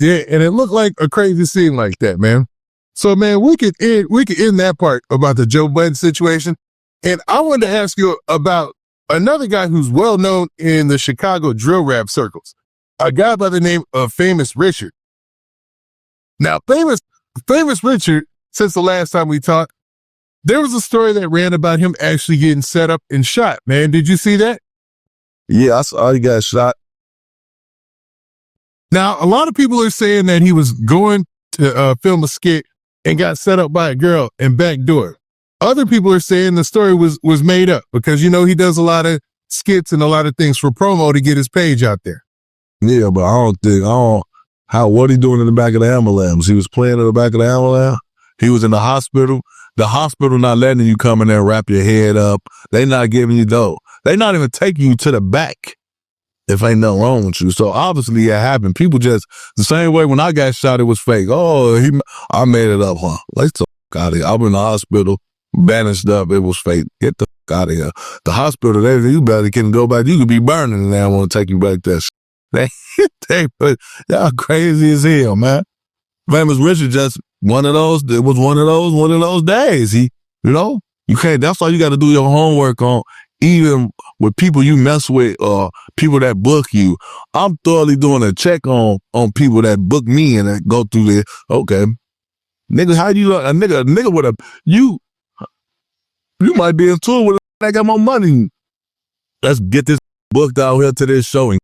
Yeah, and it looked like a crazy scene like that, man. So, man, we could end that part about the Joe Budden situation. And I wanted to ask you about another guy who's well known in the Chicago drill rap circles, a guy by the name of Famous Richard. Now, Famous Richard, since the last time we talked, there was a story that ran about him actually getting set up and shot, man. Did you see that? Yeah, I saw he got shot. Now, a lot of people are saying that he was going to film a skit and got set up by a girl and backdoor. Other people are saying the story was made up because, you know, he does a lot of skits and a lot of things for promo to get his page out there. Yeah, but what he doing in the back of the ambulance? He was playing in the back of the ambulance. He was in the hospital. The hospital not letting you come in there and wrap your head up. They not giving you dough. They not even taking you to the back if ain't nothing wrong with you. So obviously it happened. People just, the same way when I got shot, it was fake. Oh, I made it up, huh? Let's talk out of here. I'm in the hospital, banished up. It was fake. Get the out of here. The hospital, you better can go back. You could be burning and they don't want to take you back there. Y'all crazy as hell, man. Famous Richard just one of those days. You can't, that's why you got to do your homework on, even with people you mess with or people that book you. I'm thoroughly doing a check on people that book me and that go through this. Okay. Nigga, how you look? A nigga with you might be in tour with a that got more money. Let's get this booked out here to this showing.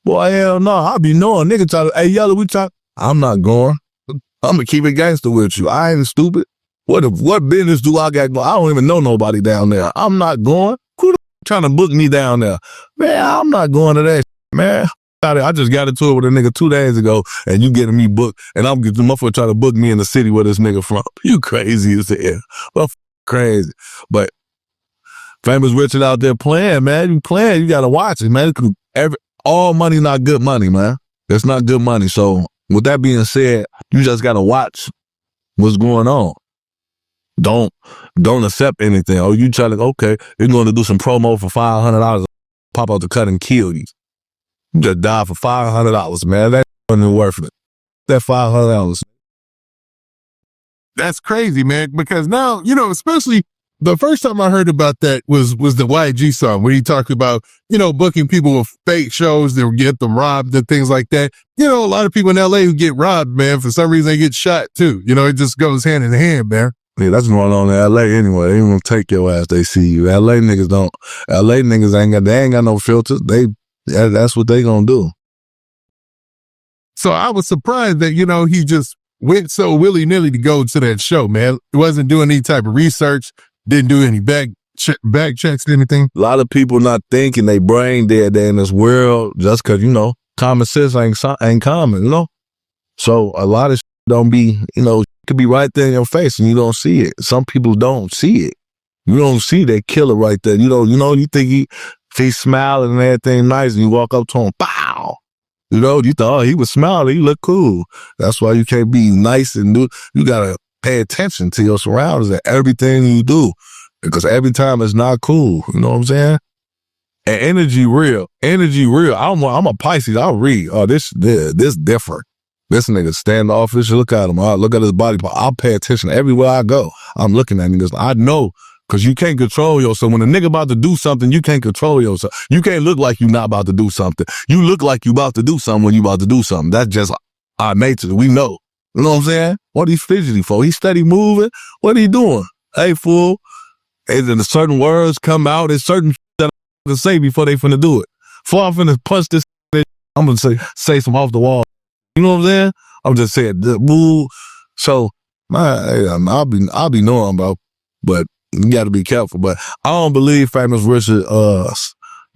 Boy, hell no. I be knowing nigga try to, hey, Yella, we talk. I'm not going. I'm gonna keep it gangster with you. I ain't stupid. What business do I got going? I don't even know nobody down there. I'm not going. Who the trying to book me down there? Man, I'm not going to that man. I just got into it with a nigga 2 days ago and you getting me booked and I'm getting the motherfucker trying to book me in the city where this nigga from. You crazy as hell. Well, crazy. But Famous Richard out there playing, man. You playing, you gotta watch it, man. All money not good money, man. That's not good money. So with that being said, you just gotta watch what's going on. Don't accept anything. Oh, you try to, okay, you're going to do some promo for $500, pop out the cut and kill you. You just die for $500, man. That wasn't worth it. That $500. That's crazy, man, because now, you know, especially the first time I heard about that was the YG song where he talked about, you know, booking people with fake shows that would get them robbed and things like that. You know, a lot of people in LA who get robbed, man, for some reason they get shot too. You know, it just goes hand in hand, man. Yeah, that's going on in LA anyway. They ain't gonna take your ass, they see you. LA niggas ain't got no filters. That's what they gonna do. So I was surprised that, you know, he just went so willy-nilly to go to that show, man. He wasn't doing any type of research, didn't do any back checks or anything. A lot of people not thinking they brain dead there in this world just cause, you know, common sense ain't common, you know? So a lot of shit don't be, you know, could be right there in your face and you don't see it. Some people don't see it. You don't see that killer right there. You think he's smiling and everything nice and you walk up to him, pow! You know, you thought, oh, he was smiling, he look cool. That's why you can't be nice and you gotta pay attention to your surroundings and everything you do. Because every time it's not cool. You know what I'm saying? And energy real. I'm a Pisces, I'll read. Oh, this different. This nigga standoffish. Look at him. Look at his body. I'll pay attention everywhere I go. I'm looking at niggas. I know, because you can't control yourself. When a nigga about to do something, you can't control yourself. You can't look like you not about to do something. You look like you about to do something when you about to do something. That's just our nature. We know. You know what I'm saying? What he fidgety for? He steady moving. What he doing? Hey, fool. And certain words come out. There's certain that I'm going to say before they finna do it. Before I'm finna punch this, I'm going to say some off the wall. You know what I'm saying? I'm just saying, move. So, I'll be knowing, bro. But you got to be careful. But I don't believe Famous Richard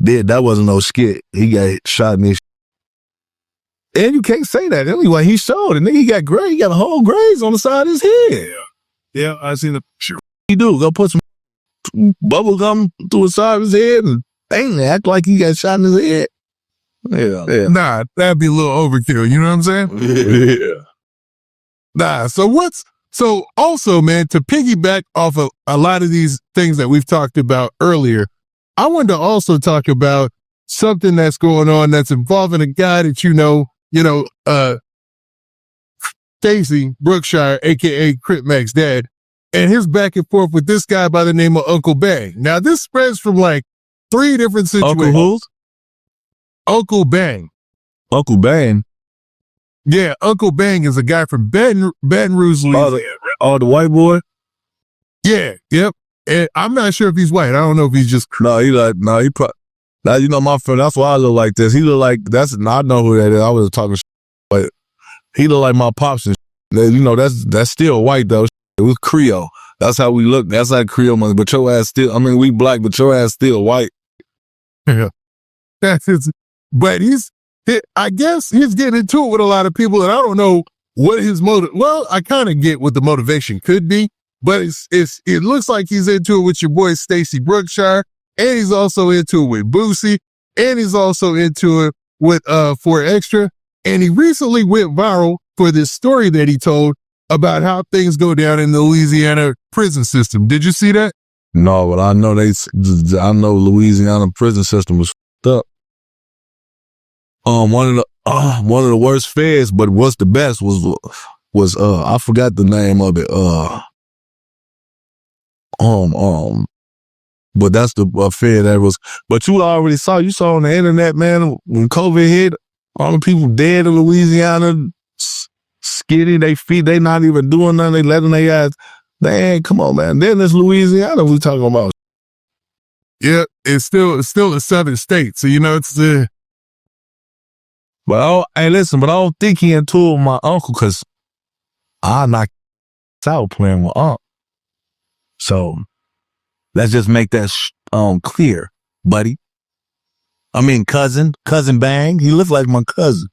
did. That wasn't no skit. He got shot in his. And you can't say that anyway. He showed it. Nigga, he got a whole graze on the side of his head. Yeah, I seen the picture. He do go put some bubble gum through the side of his head and bang, act like he got shot in his head. Yeah. Nah, that'd be a little overkill. You know what I'm saying? Yeah. Nah. So also, man, to piggyback off of a lot of these things that we've talked about earlier, I wanted to also talk about something that's going on that's involving a guy that Stacy Brookshire, aka Crip Mac's dad, and his back and forth with this guy by the name of Uncle Bang. Now, this spreads from like 3 different situations. Uncle who? Uncle Bang. Uncle Bang. Yeah, Uncle Bang is a guy from Baton Rouge, Louisiana. Oh, the white boy? Yeah, yep. And I'm not sure if he's white. I don't know if he's just. Now, you know, my friend, that's why I look like this. He look like, I know who that is. I was talking shit, but he look like my pops and shit. You know, that's still white though. It was Creole. That's how we look. That's how Creole money. But your ass still, I mean, we black, but your ass still white. Yeah. That's his, but I guess he's getting into it with a lot of people, and I don't know what his motive. Well, I kind of get what the motivation could be, but it looks like he's into it with your boy Stacey Brookshire, and he's also into it with Boosie, and he's also into it with 4Extra. And he recently went viral for this story that he told about how things go down in the Louisiana prison system. Did you see that? No, but I know Louisiana prison system was f***ed up. One of the worst feds, but what's the best was I forgot the name of it. But that's the fed that was. But you saw on the internet, man, when COVID hit, all the people dead in Louisiana, skinny, they not even doing nothing. They letting their ass. Come on, man. Then it's Louisiana we talking about. Yeah, it's still a southern state, so you know it's the. But I don't think he into it with my uncle because I knocked out playing with Unc. So let's just make that clear, buddy. I mean, cousin Bang. He looks like my cousin.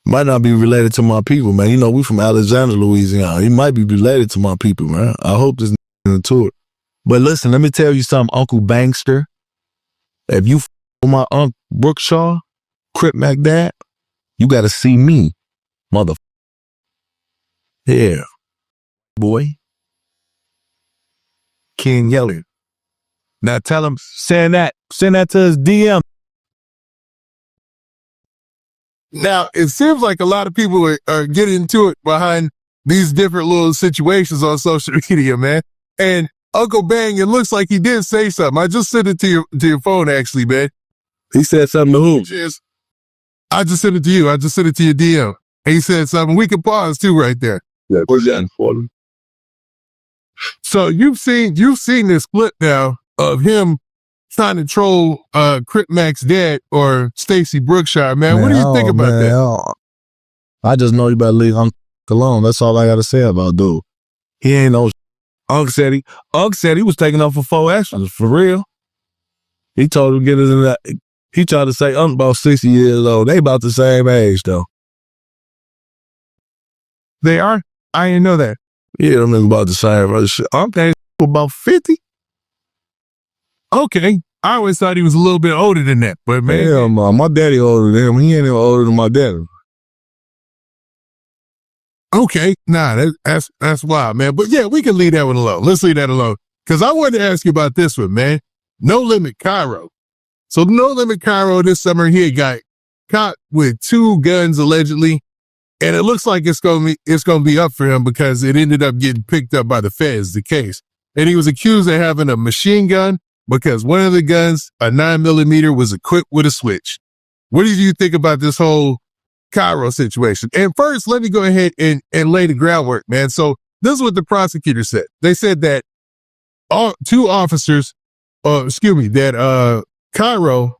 Might not be related to my people, man. You know, we from Alexander, Louisiana. He might be related to my people, man. I hope this into it. But listen, let me tell you something, Uncle Bangster. If you with my Uncle Brookshaw, Crip Mac Dad, you got to see me, mother. Yeah, boy. King Yella. Now tell him, send that to his DM. Now, it seems like a lot of people are getting into it behind these different little situations on social media, man. And Uncle Bang, it looks like he did say something. I just sent it to your phone, actually, man. He said something to who? Cheers. I just sent it to you. I just sent it to your DM. And he said something. We can pause too right there. Yeah, what's that for? So you've seen this clip now of him trying to troll Crip Mac's dad or Stacey Brookshire, man. What do you think about that? I just know you better leave Uncle alone. That's all I gotta say about dude. He ain't no. Unc said he was taking up for 4 extras for real. He told him to get it in that. He tried to say Unc about 60 years old. They about the same age though. They are? I didn't know that. Yeah, them niggas about the same age. Unc ain't about 50. Okay. I always thought he was a little bit older than that, but man. Hell no, my daddy older than him. He ain't even older than my daddy. Okay. Nah, that's wild, man. But yeah, we can leave that one alone. Let's leave that alone. Because I wanted to ask you about this one, man. No Limit Cairo. So No Limit Cairo this summer, he had got caught with 2 guns allegedly. And it looks like it's gonna be up for him because it ended up getting picked up by the feds, the case. And he was accused of having a machine gun because one of the guns, a 9mm, was equipped with a switch. What did you think about this whole Cairo situation? And first, let me go ahead and lay the groundwork, man. So this is what the prosecutor said. They said that 2 officers, that Cairo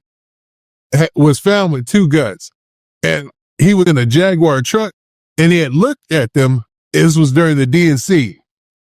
was found with 2 guns. And he was in a Jaguar truck, and he had looked at them. This was during the DNC.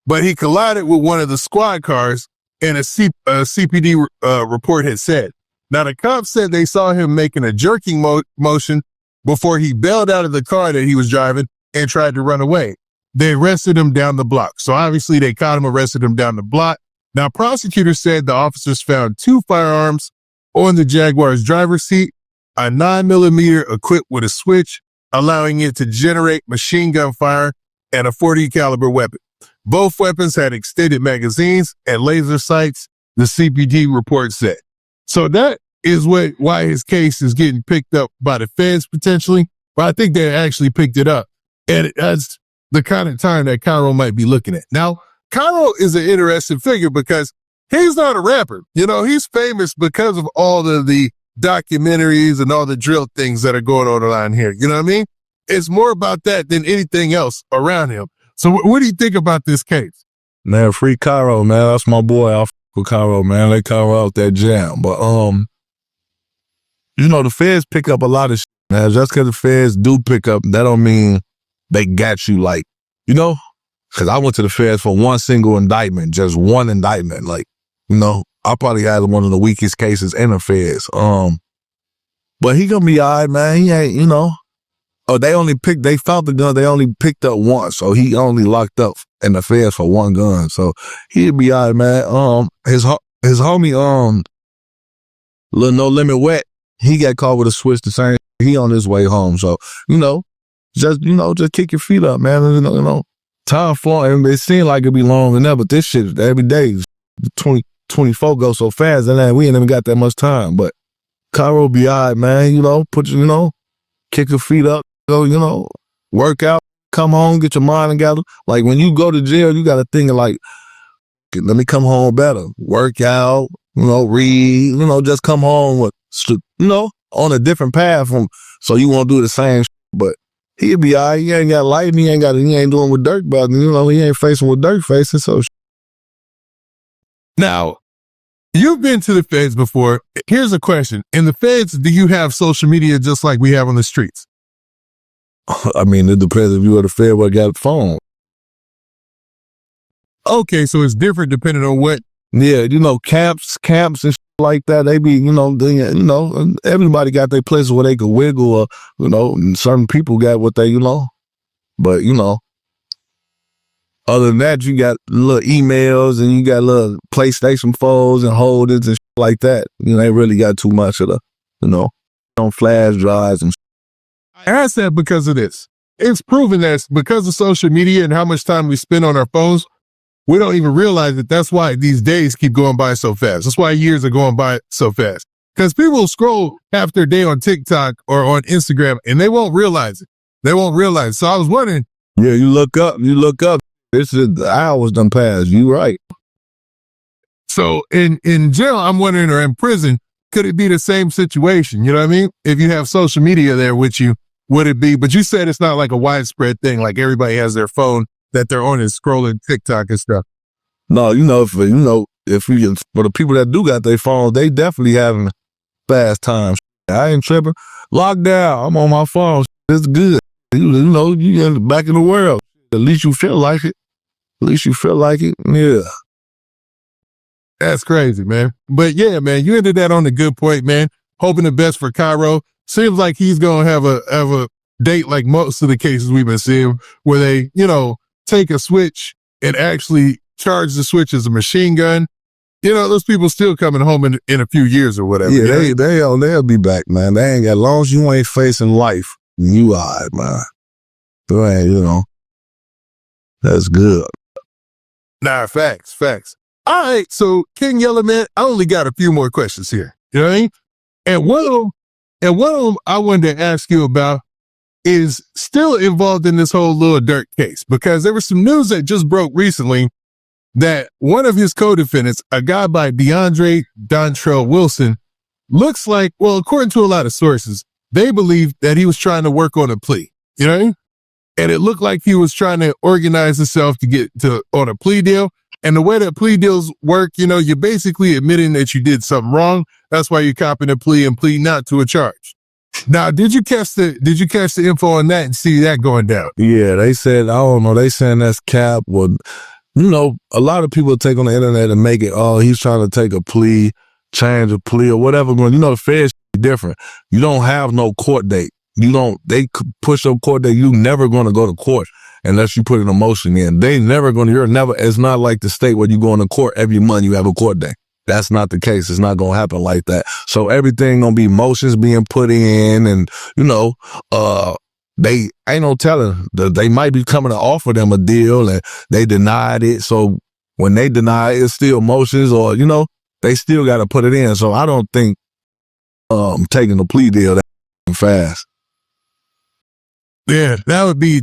But he collided with one of the squad cars, and a CPD report had said. Now, the cops said they saw him making a jerking motion before he bailed out of the car that he was driving and tried to run away. They arrested him down the block. So obviously they caught him, arrested him down the block. Now, prosecutors said the officers found 2 firearms on the Jaguar's driver's seat, a 9mm equipped with a switch, allowing it to generate machine gun fire, and a .40 caliber weapon. Both weapons had extended magazines and laser sights, the CPD report said. So that is why his case is getting picked up by the feds potentially, but I think they actually picked it up. And that's the kind of time that Cairo might be looking at. Now, Cairo is an interesting figure because he's not a rapper. You know, he's famous because of all of the documentaries and all the drill things that are going on around here. You know what I mean? It's more about that than anything else around him. So what do you think about this case? Man, free Cairo, man. That's my boy. I fuck with Cairo, man. They Cairo out that jam. But, you know, the feds pick up a lot of shit, man. Just because the feds do pick up, that don't mean they got you, like, you know? Because I went to the feds for one single indictment, just one indictment. Like, you know, I probably had one of the weakest cases in the feds. But he gonna be all right, man. He ain't, you know. Oh, they found the gun, they only picked up one. So he only locked up in the feds for one gun. So he'll be all right, man. His homie, Lil No Limit Wack, he got caught with a switch the same. He on his way home. So, just kick your feet up, man. You know, time flying. It seemed like it'd be longer than that, but this shit every day, 2024 goes so fast, and we ain't even got that much time. But Cairo be all right, man. You know, kick your feet up, go, work out, come home, get your mind together. Like when you go to jail, you got to think of like, let me come home better. Work out, read, just come home with, on a different path from, so you won't do the same shit. But he'll be all right. He ain't got life. He ain't doing what Durk about. He ain't facing what Durk facing. So now, you've been to the feds before. Here's a question. In the feds, do you have social media just like we have on the streets? I mean, it depends if you are the fed or got a phone. Okay, so it's different depending on what. Yeah, camps and shit like that. They be, everybody got their places where they could wiggle, or and certain people got what they, but other than that, you got little emails and you got little PlayStation 4s and holders and shit like that. They really got too much of the, on flash drives and shit. I asked that because of this. It's proven that because of social media and how much time we spend on our phones, we don't even realize that that's why these days keep going by so fast. That's why years are going by so fast. Because people scroll half their day on TikTok or on Instagram and they won't realize it. They won't realize. So I was wondering. Yeah, you look up. This is the hours done passed. You right. So in jail, I'm wondering, or in prison, could it be the same situation? You know what I mean? If you have social media there with you, would it be? But you said it's not like a widespread thing. Like everybody has their phone that they're on and scrolling TikTok and stuff. No, for the people that do got their phones, they definitely having fast times. I ain't tripping. Lockdown. I'm on my phone. It's good. You back in the world. At least you feel like it. Yeah. That's crazy, man. But yeah, man, you ended that on a good point, man. Hoping the best for Cairo. Seems like he's going to have a date like most of the cases we've been seeing where they, take a switch and actually charge the switch as a machine gun. Those people still coming home in a few years or whatever. Yeah, they'll be back, man. They ain't got, as long as you ain't facing life, you all right, man. So, hey, that's good. Nah, facts. All right, so King Yella, man, I only got a few more questions here. You know what I mean? And one of them I wanted to ask you about is still involved in this whole Lil Durk case, because there was some news that just broke recently that one of his co-defendants, a guy by DeAndre Dontrell Wilson, looks like, well, according to a lot of sources, they believe that he was trying to work on a plea. You know what I mean? And it looked like he was trying to organize himself to get on a plea deal. And the way that plea deals work, you're basically admitting that you did something wrong. That's why you're copping a plea and plead not to a charge. Now, did you catch the info on that and see that going down? Yeah, they said, I don't know, they saying that's cap. Well, a lot of people take on the internet and make it, he's trying to take a plea, change a plea or whatever. The feds be different. You don't have no court date. They push up court date. You never going to go to court unless you put an motion in. It's not like the state where you go into court every month you have a court date. That's not the case. It's not going to happen like that. So everything going to be motions being put in and, they ain't no telling. They might be coming to offer them a deal and they denied it. So when they deny it, it's still motions or, they still got to put it in. So I don't think taking a plea deal that fast. Yeah, that would be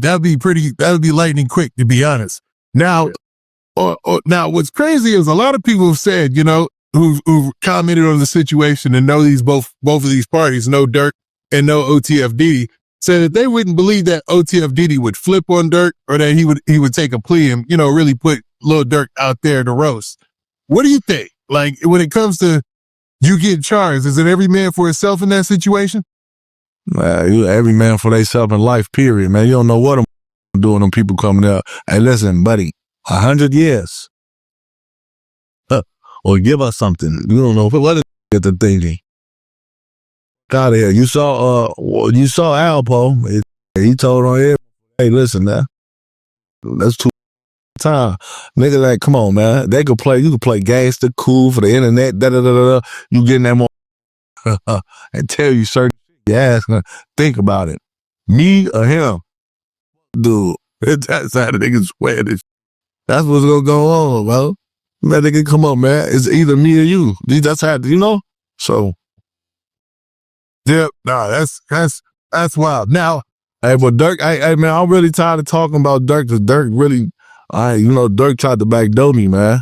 lightning quick, to be honest. Now, now what's crazy is a lot of people have said, who've commented on the situation and know both of these parties, know Durk and know OTF Diddy, said that they wouldn't believe that OTF Diddy would flip on Durk or that he would take a plea and, really put Lil Durk out there to roast. What do you think? Like, when it comes to you getting charged, is it every man for himself in that situation? Every man for themselves in life, period, man. You don't know what I'm doing when people coming out. Hey, listen, buddy, 100 years. Or give us something. You don't know what is get the thinking. Out of here. You saw Alpo. He told on him, hey, listen now. That's too time. Nigga, like, come on, man. You could play gangster, cool for the internet, da-da-da-da-da. You getting that more and tell you certain shit. You ask her, think about it. Me or him? Dude, that's how the niggas swear this. That's what's gonna go on, bro. Man, nigga, come on, man. It's either me or you. That's how, So. Yep, nah, that's wild. Now, hey, but Durk, hey, man, I'm really tired of talking about Durk, because Durk really, Durk tried to backdoor me, man.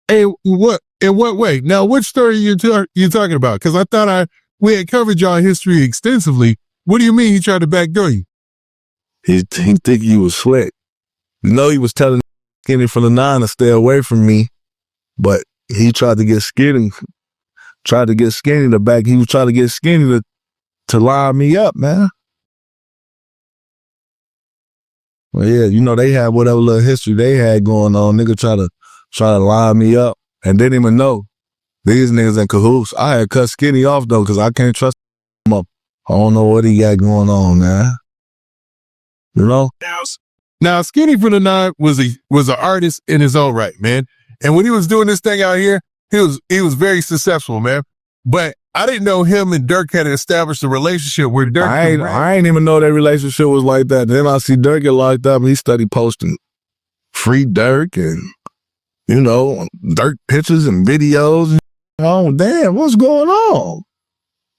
Hey, in what way? Now, which story you talking about? Because I thought we had covered y'all history extensively. What do you mean he tried to backdoor you? He think he was slick. He was telling Skinny from the 9 to stay away from me, but he tried to get Skinny. He was trying to get Skinny to line me up, man. Well, yeah, they had whatever little history they had going on. Nigga try to line me up and didn't even know. These niggas in cahoots. I had cut Skinny off though, because I can't trust him up. I don't know what he got going on, man. Now Skinny from the 9 was an artist in his own right, man. And when he was doing this thing out here, he was very successful, man. But I didn't know him and Durk had established a relationship where Durk. I ain't even know that relationship was like that. Then I see Durk get locked up and he started posting free Durk and, Durk pictures and videos. Oh, damn, what's going on?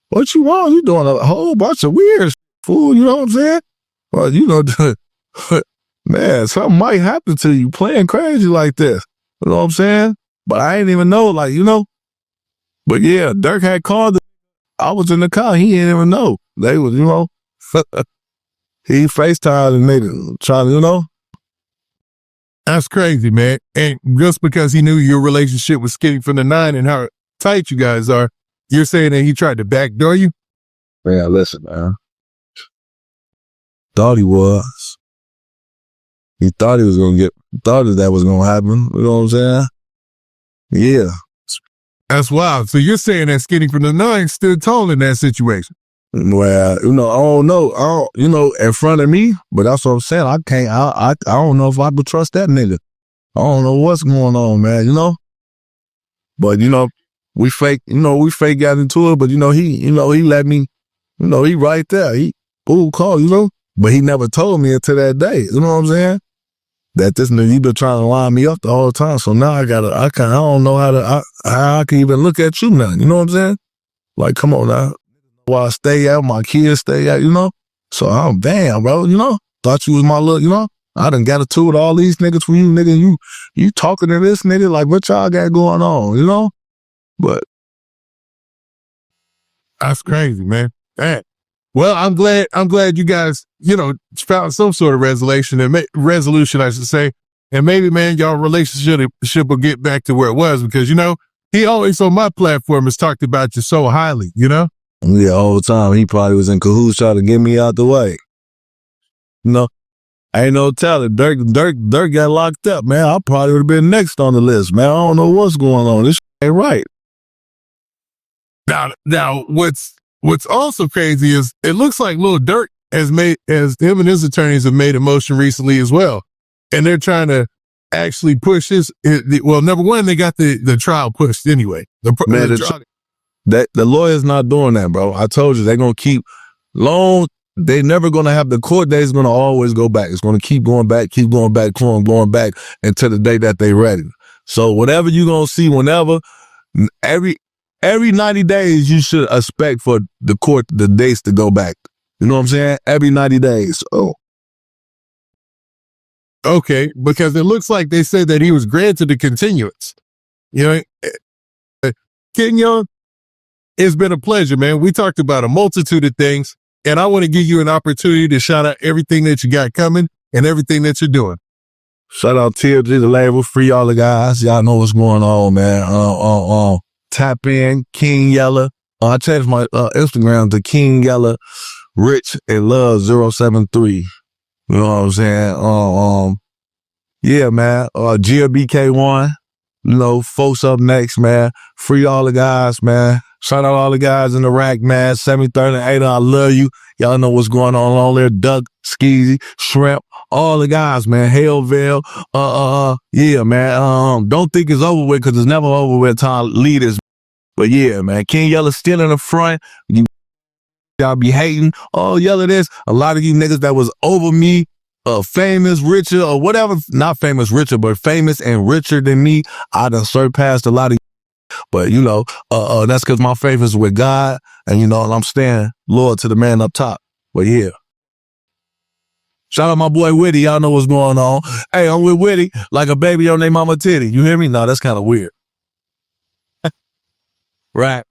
What you want? You doing a whole bunch of weird shit, fool, you know what I'm saying? Well, man, something might happen to you playing crazy like this. You know what I'm saying? But I didn't even know, but yeah, Durk had called. I was in the car. He didn't even know. They was, he FaceTimed and nigga trying to, That's crazy, man. And just because he knew your relationship with Skinny from the 9 and how tight you guys are, you're saying that he tried to backdoor you? Yeah, listen, man. Thought he was. He thought he was thought that was gonna happen. You know what I'm saying? Yeah. That's wild. So you're saying that Skinny from the 9 stood tall in that situation? Well, I don't know. In front of me, but that's what I'm saying. I don't know if I would trust that nigga. I don't know what's going on, man, But, we fake got into it, but, he let me, he right there. He, call, But he never told me until that day. You know what I'm saying? That this nigga, he been trying to line me up the whole time. So now I don't know how I can even look at you now. You know what I'm saying? Like, come on now. While I stay out, my kids stay out, So I'm damn, bro, Thought you was my little, I done got into it with all these niggas for you, nigga. You talking to this nigga, like what y'all got going on, But that's crazy, man. Damn. Well, I'm glad you guys, found some sort of resolution, I should say. And maybe, man, y'all relationship will get back to where it was because, he always on my platform has talked about you so highly, Yeah, all the time. He probably was in cahoots trying to get me out the way. Ain't no telling. Durk got locked up, man. I probably would have been next on the list, man. I don't know what's going on. This ain't right. Now, what's also crazy is it looks like Lil Durk as him and his attorneys have made a motion recently as well. And they're trying to actually push number one, they got the trial pushed anyway. The lawyer's not doing that, bro. I told you, they're going to keep long. They never going to have the court date is going to always go back. It's going to keep going back until the day that they ready. So whatever you're going to see whenever, every 90 days, you should expect for the dates to go back. You know what I'm saying? Every 90 days. Oh. Okay, because it looks like they said that he was granted a continuance. You know, King Young, it's been a pleasure, man. We talked about a multitude of things, and I want to give you an opportunity to shout out everything that you got coming and everything that you're doing. Shout out TLG, the label, free all the guys. Y'all know what's going on, man. Tap in, King Yella. I changed my Instagram to King Yella Rich and Love 073. You know what I'm saying? Yeah, man. GLBK1. You know, folks up next, man. Free all the guys, man. Shout out all the guys in the rack, man. 7038, I love you. Y'all know what's going on there. Duck, Skeezy, Shrimp, all the guys, man. Hellville. Yeah, man. Don't think it's over with because it's never over with time leaders. But yeah, man. King Yella still in the front. Y'all be hating. Oh, Yella this. A lot of you niggas that was over me, famous, richer, or whatever. Not famous, richer, but famous and richer than me. I done surpassed a lot of. But you know, that's because my faith is with God, and you know, I'm staying loyal to the man up top. But yeah. Shout out my boy Witty. Y'all know what's going on. Hey, I'm with Witty like a baby on their mama titty. You hear me? No, that's kind of weird. Right.